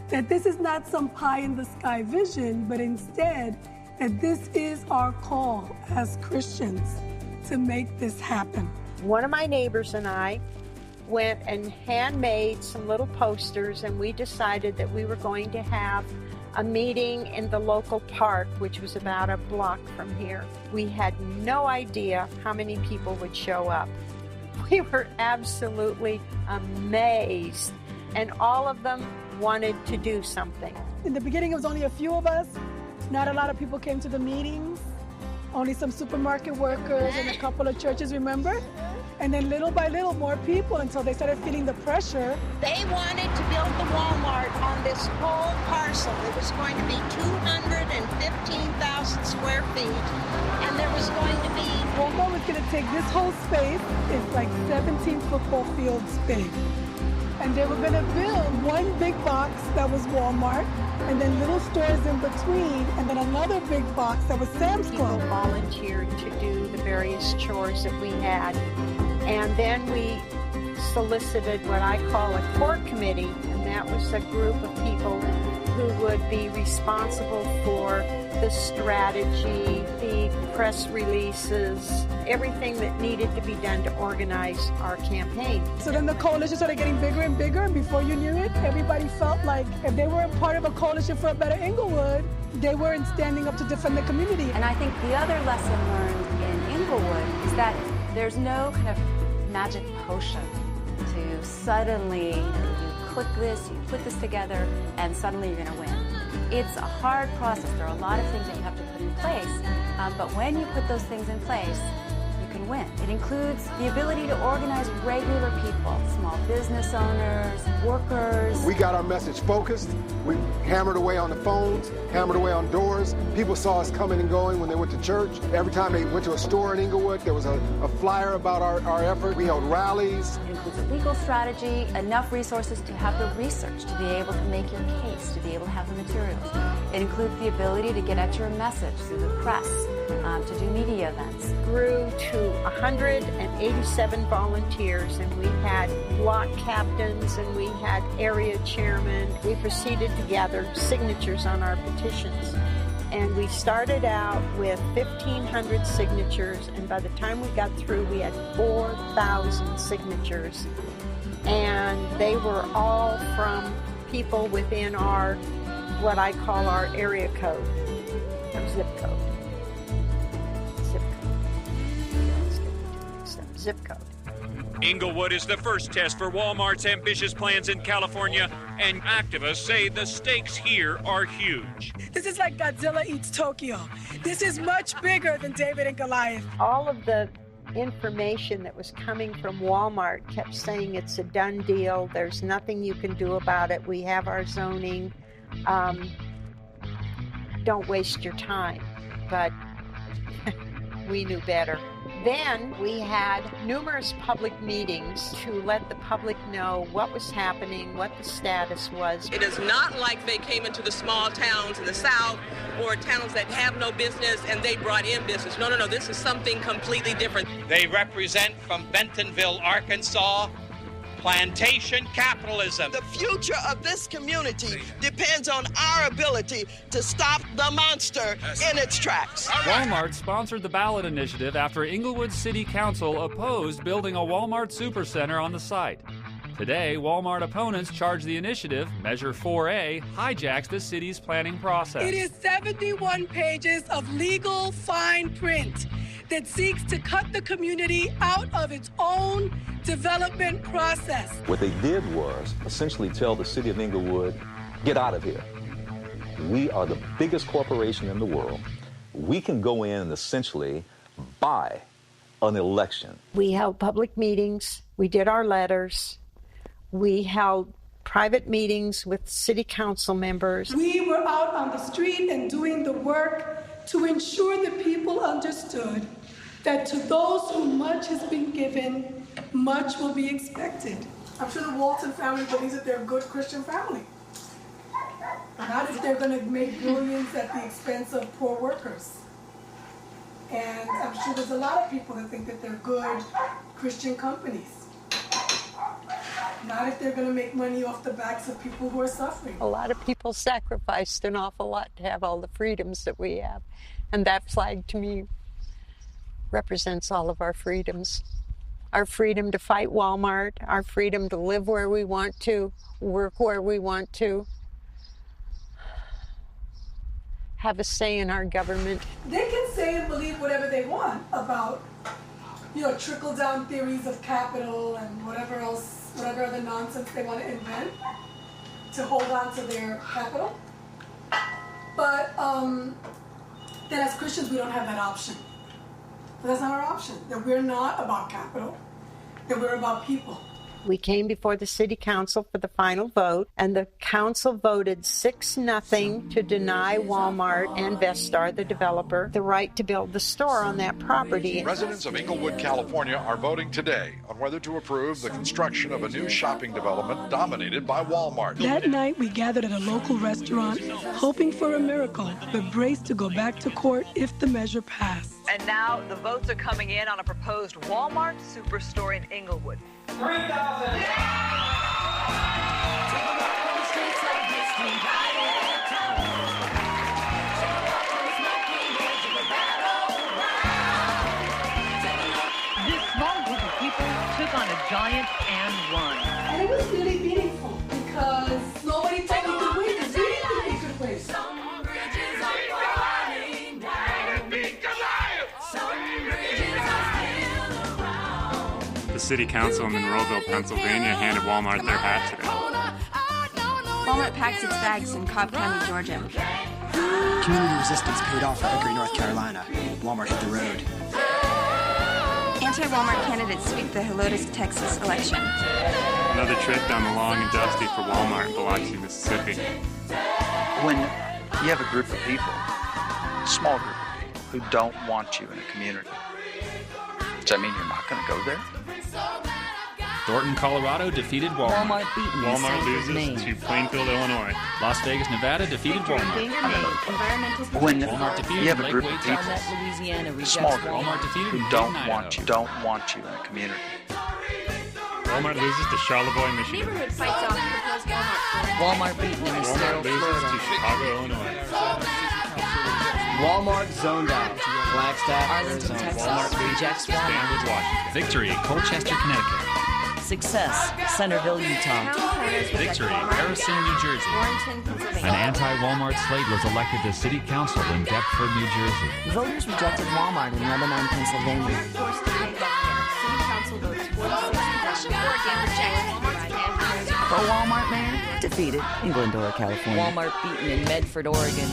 That this is not some pie-in-the-sky vision, but instead that this is our call as Christians to make this happen. One of my neighbors and I went and handmade some little posters, and we decided that we were going to have a meeting in the local park, which was about a block from here. We had no idea how many people would show up. We were absolutely amazed, and all of them wanted to do something. In the beginning, it was only a few of us. Not a lot of people came to the meetings. Only some supermarket workers and a couple of churches, remember? And then little by little, more people until they started feeling the pressure. They wanted to build the Walmart on this whole parcel. It was going to be 215,000 square feet, and there was going to be... Walmart was going to take this whole space. It's like 17 football fields big. And they were going to build one big box that was Walmart, and then little stores in between, and then another big box that was Sam's Club. People volunteered to do the various chores that we had. And then we solicited what I call a core committee, and that was a group of people who would be responsible for the strategy, the press releases, everything that needed to be done to organize our campaign. So then the coalition started getting bigger and bigger, and before you knew it, everybody felt like if they weren't part of a coalition for a better Inglewood, they weren't standing up to defend the community. And I think the other lesson learned in Inglewood is that there's no kind of magic potion to suddenly, you click this, you put this together, and suddenly you're going to win. It's a hard process. There are a lot of things that you have to put in place, but when you put those things in place, you can win. It includes the ability to organize regular people, small business owners, workers. We got our message focused. We hammered away on the phones, hammered away on doors. People saw us coming and going when they went to church. Every time they went to a store in Inglewood, there was a flyer about our effort. We held rallies. It includes a legal strategy, enough resources to have the research, to be able to make your case, to be able to have the materials. It includes the ability to get at your message through the press, to do media events. Grew to 187 volunteers, and we had block captains and we had area chairmen. We proceeded to gather signatures on our petitions, and we started out with 1,500 signatures, and by the time we got through, we had 4,000 signatures, and they were all from people within our, what I call our area code, our zip code. Zip code. Inglewood is the first test for Walmart's ambitious plans in California, and activists say the stakes here are huge. This is like Godzilla eats Tokyo. This is much bigger than David and Goliath. All of the information that was coming from Walmart kept saying it's a done deal. There's nothing you can do about it. We have our zoning. Don't waste your time. But we knew better. Then we had numerous public meetings to let the public know what was happening, what the status was. It is not like they came into the small towns in the South or towns that have no business and they brought in business. No, this is something completely different. They represent from Bentonville, Arkansas, plantation capitalism. The future of this community depends on our ability to stop the monster in its tracks. Wal-Mart sponsored the ballot initiative after Inglewood City Council opposed building a Wal-Mart supercenter on the site. Today, Wal-Mart opponents charge the initiative, Measure 4A, hijacks the city's planning process. It is 71 pages of legal fine print that seeks to cut the community out of its own development process. What they did was essentially tell the city of Inglewood, get out of here. We are the biggest corporation in the world. We can go in and essentially buy an election. We held public meetings. We did our letters. We held private meetings with city council members. We were out on the street and doing the work to ensure that people understood that to those whom much has been given, much will be expected. I'm sure the Walton family believes that they're a good Christian family. Not if they're going to make billions at the expense of poor workers. And I'm sure there's a lot of people that think that they're good Christian companies. Not if they're going to make money off the backs of people who are suffering. A lot of people sacrificed an awful lot to have all the freedoms that we have. And that flag, to me, represents all of our freedoms. Our freedom to fight Wal-Mart, our freedom to live where we want to, work where we want to, have a say in our government. They can say and believe whatever they want about, trickle-down theories of capital and whatever other nonsense they want to invent to hold on to their capital. But then as Christians, we don't have that option. But that's not our option, that we're not about capital, that we're about people. We came before the city council for the final vote, and the council voted 6-0 to deny Wal-Mart and Vestar, the developer, the right to build the store on that property. Residents of Inglewood, California are voting today on whether to approve the construction of a new shopping development dominated by Wal-Mart. That night, we gathered at a local restaurant, hoping for a miracle, but braced to go back to court if the measure passed. And now the votes are coming in on a proposed Wal-Mart superstore in Inglewood. 3,000. This small group of people took on a giant and won. And it was really meaningful because nobody told me to win because we didn't think we could win. The City Council in Monroeville, Pennsylvania handed Wal-Mart their hat today. Wal-Mart packs its bags in Cobb County, Georgia. Community resistance paid off for Hickory, North Carolina. Wal-Mart hit the road. Anti-Wal-Mart candidates sweep the Helotes, Texas election. Another trip down the long and dusty for Wal-Mart in Biloxi, Mississippi. When you have a group of people, a small group of people, who don't want you in a community, does that mean you're not going to go there? Thornton, Colorado defeated Wal-Mart. Walmart loses to Plainfield, Illinois. Las Vegas, Nevada defeated Walmart. When Walmart defeated you have a Lake group of Wade, people, Texas. small group, Walmart defeated who don't want you in a community. Walmart loses to Charlevoix, Michigan. Neighborhood fights off proposed Wal-Mart. Walmart beaten in Walmart loses to Chicago, Illinois. Walmart zoned out. Flagstaff, Arlington, Arizona. Texas. Walmart loses to Stanwood, Washington. Victory, Colchester, Connecticut. Success, Centerville, Utah. Victory, Harrison, New Jersey. Warrenton, Pennsylvania. An anti-Walmart slate was elected to City Council in Deptford, New Jersey. Voters rejected Walmart in Lebanon, Pennsylvania. Forced to take off. City Council votes 46 For Walmart mayor, defeated in Glendora, California. Walmart beaten in Medford, Oregon.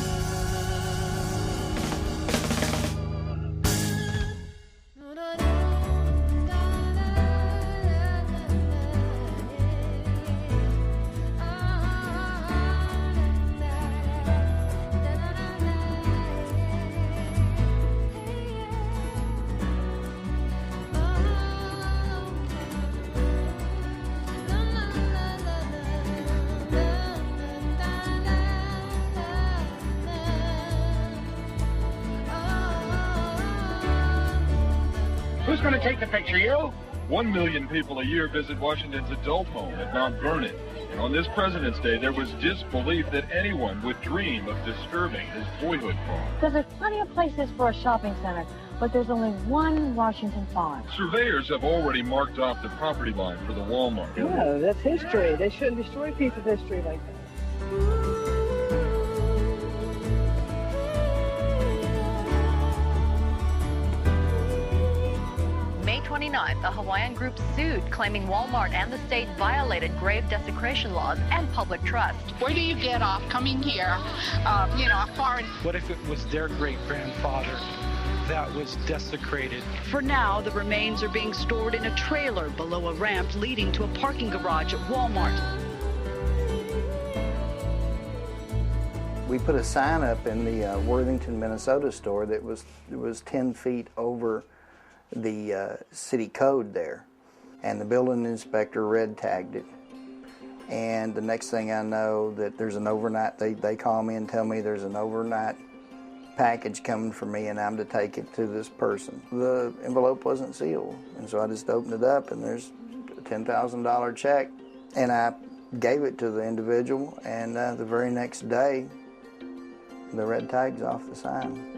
to take the picture, you? 1 million people a year visit Washington's adult home at Mount Vernon. And on this President's Day, there was disbelief that anyone would dream of disturbing his boyhood farm. Because there's plenty of places for a shopping center, but there's only one Washington farm. Surveyors have already marked off the property line for the Wal-Mart. Yeah, that's history. They shouldn't destroy a piece of history like that. May 29th, a Hawaiian group sued, claiming Wal-Mart and the state violated grave desecration laws and public trust. Where do you get off coming here, foreign? What if it was their great-grandfather that was desecrated? For now, the remains are being stored in a trailer below a ramp leading to a parking garage at Wal-Mart. We put a sign up in the Worthington, Minnesota store that was 10 feet over the city code there, and the building inspector red tagged it. And the next thing I know, that there's an overnight, they call me and tell me there's an overnight package coming for me and I'm to take it to this person. The envelope wasn't sealed, and so I just opened it up and there's a $10,000 check, and I gave it to the individual, and the very next day the red tag's off the sign.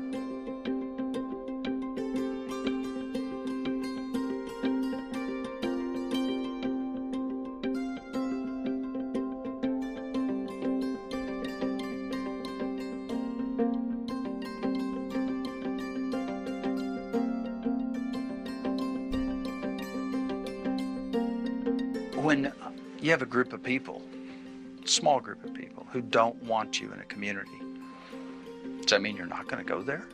When you have a group of people, small group of people, who don't want you in a community, does that mean you're not going to go there?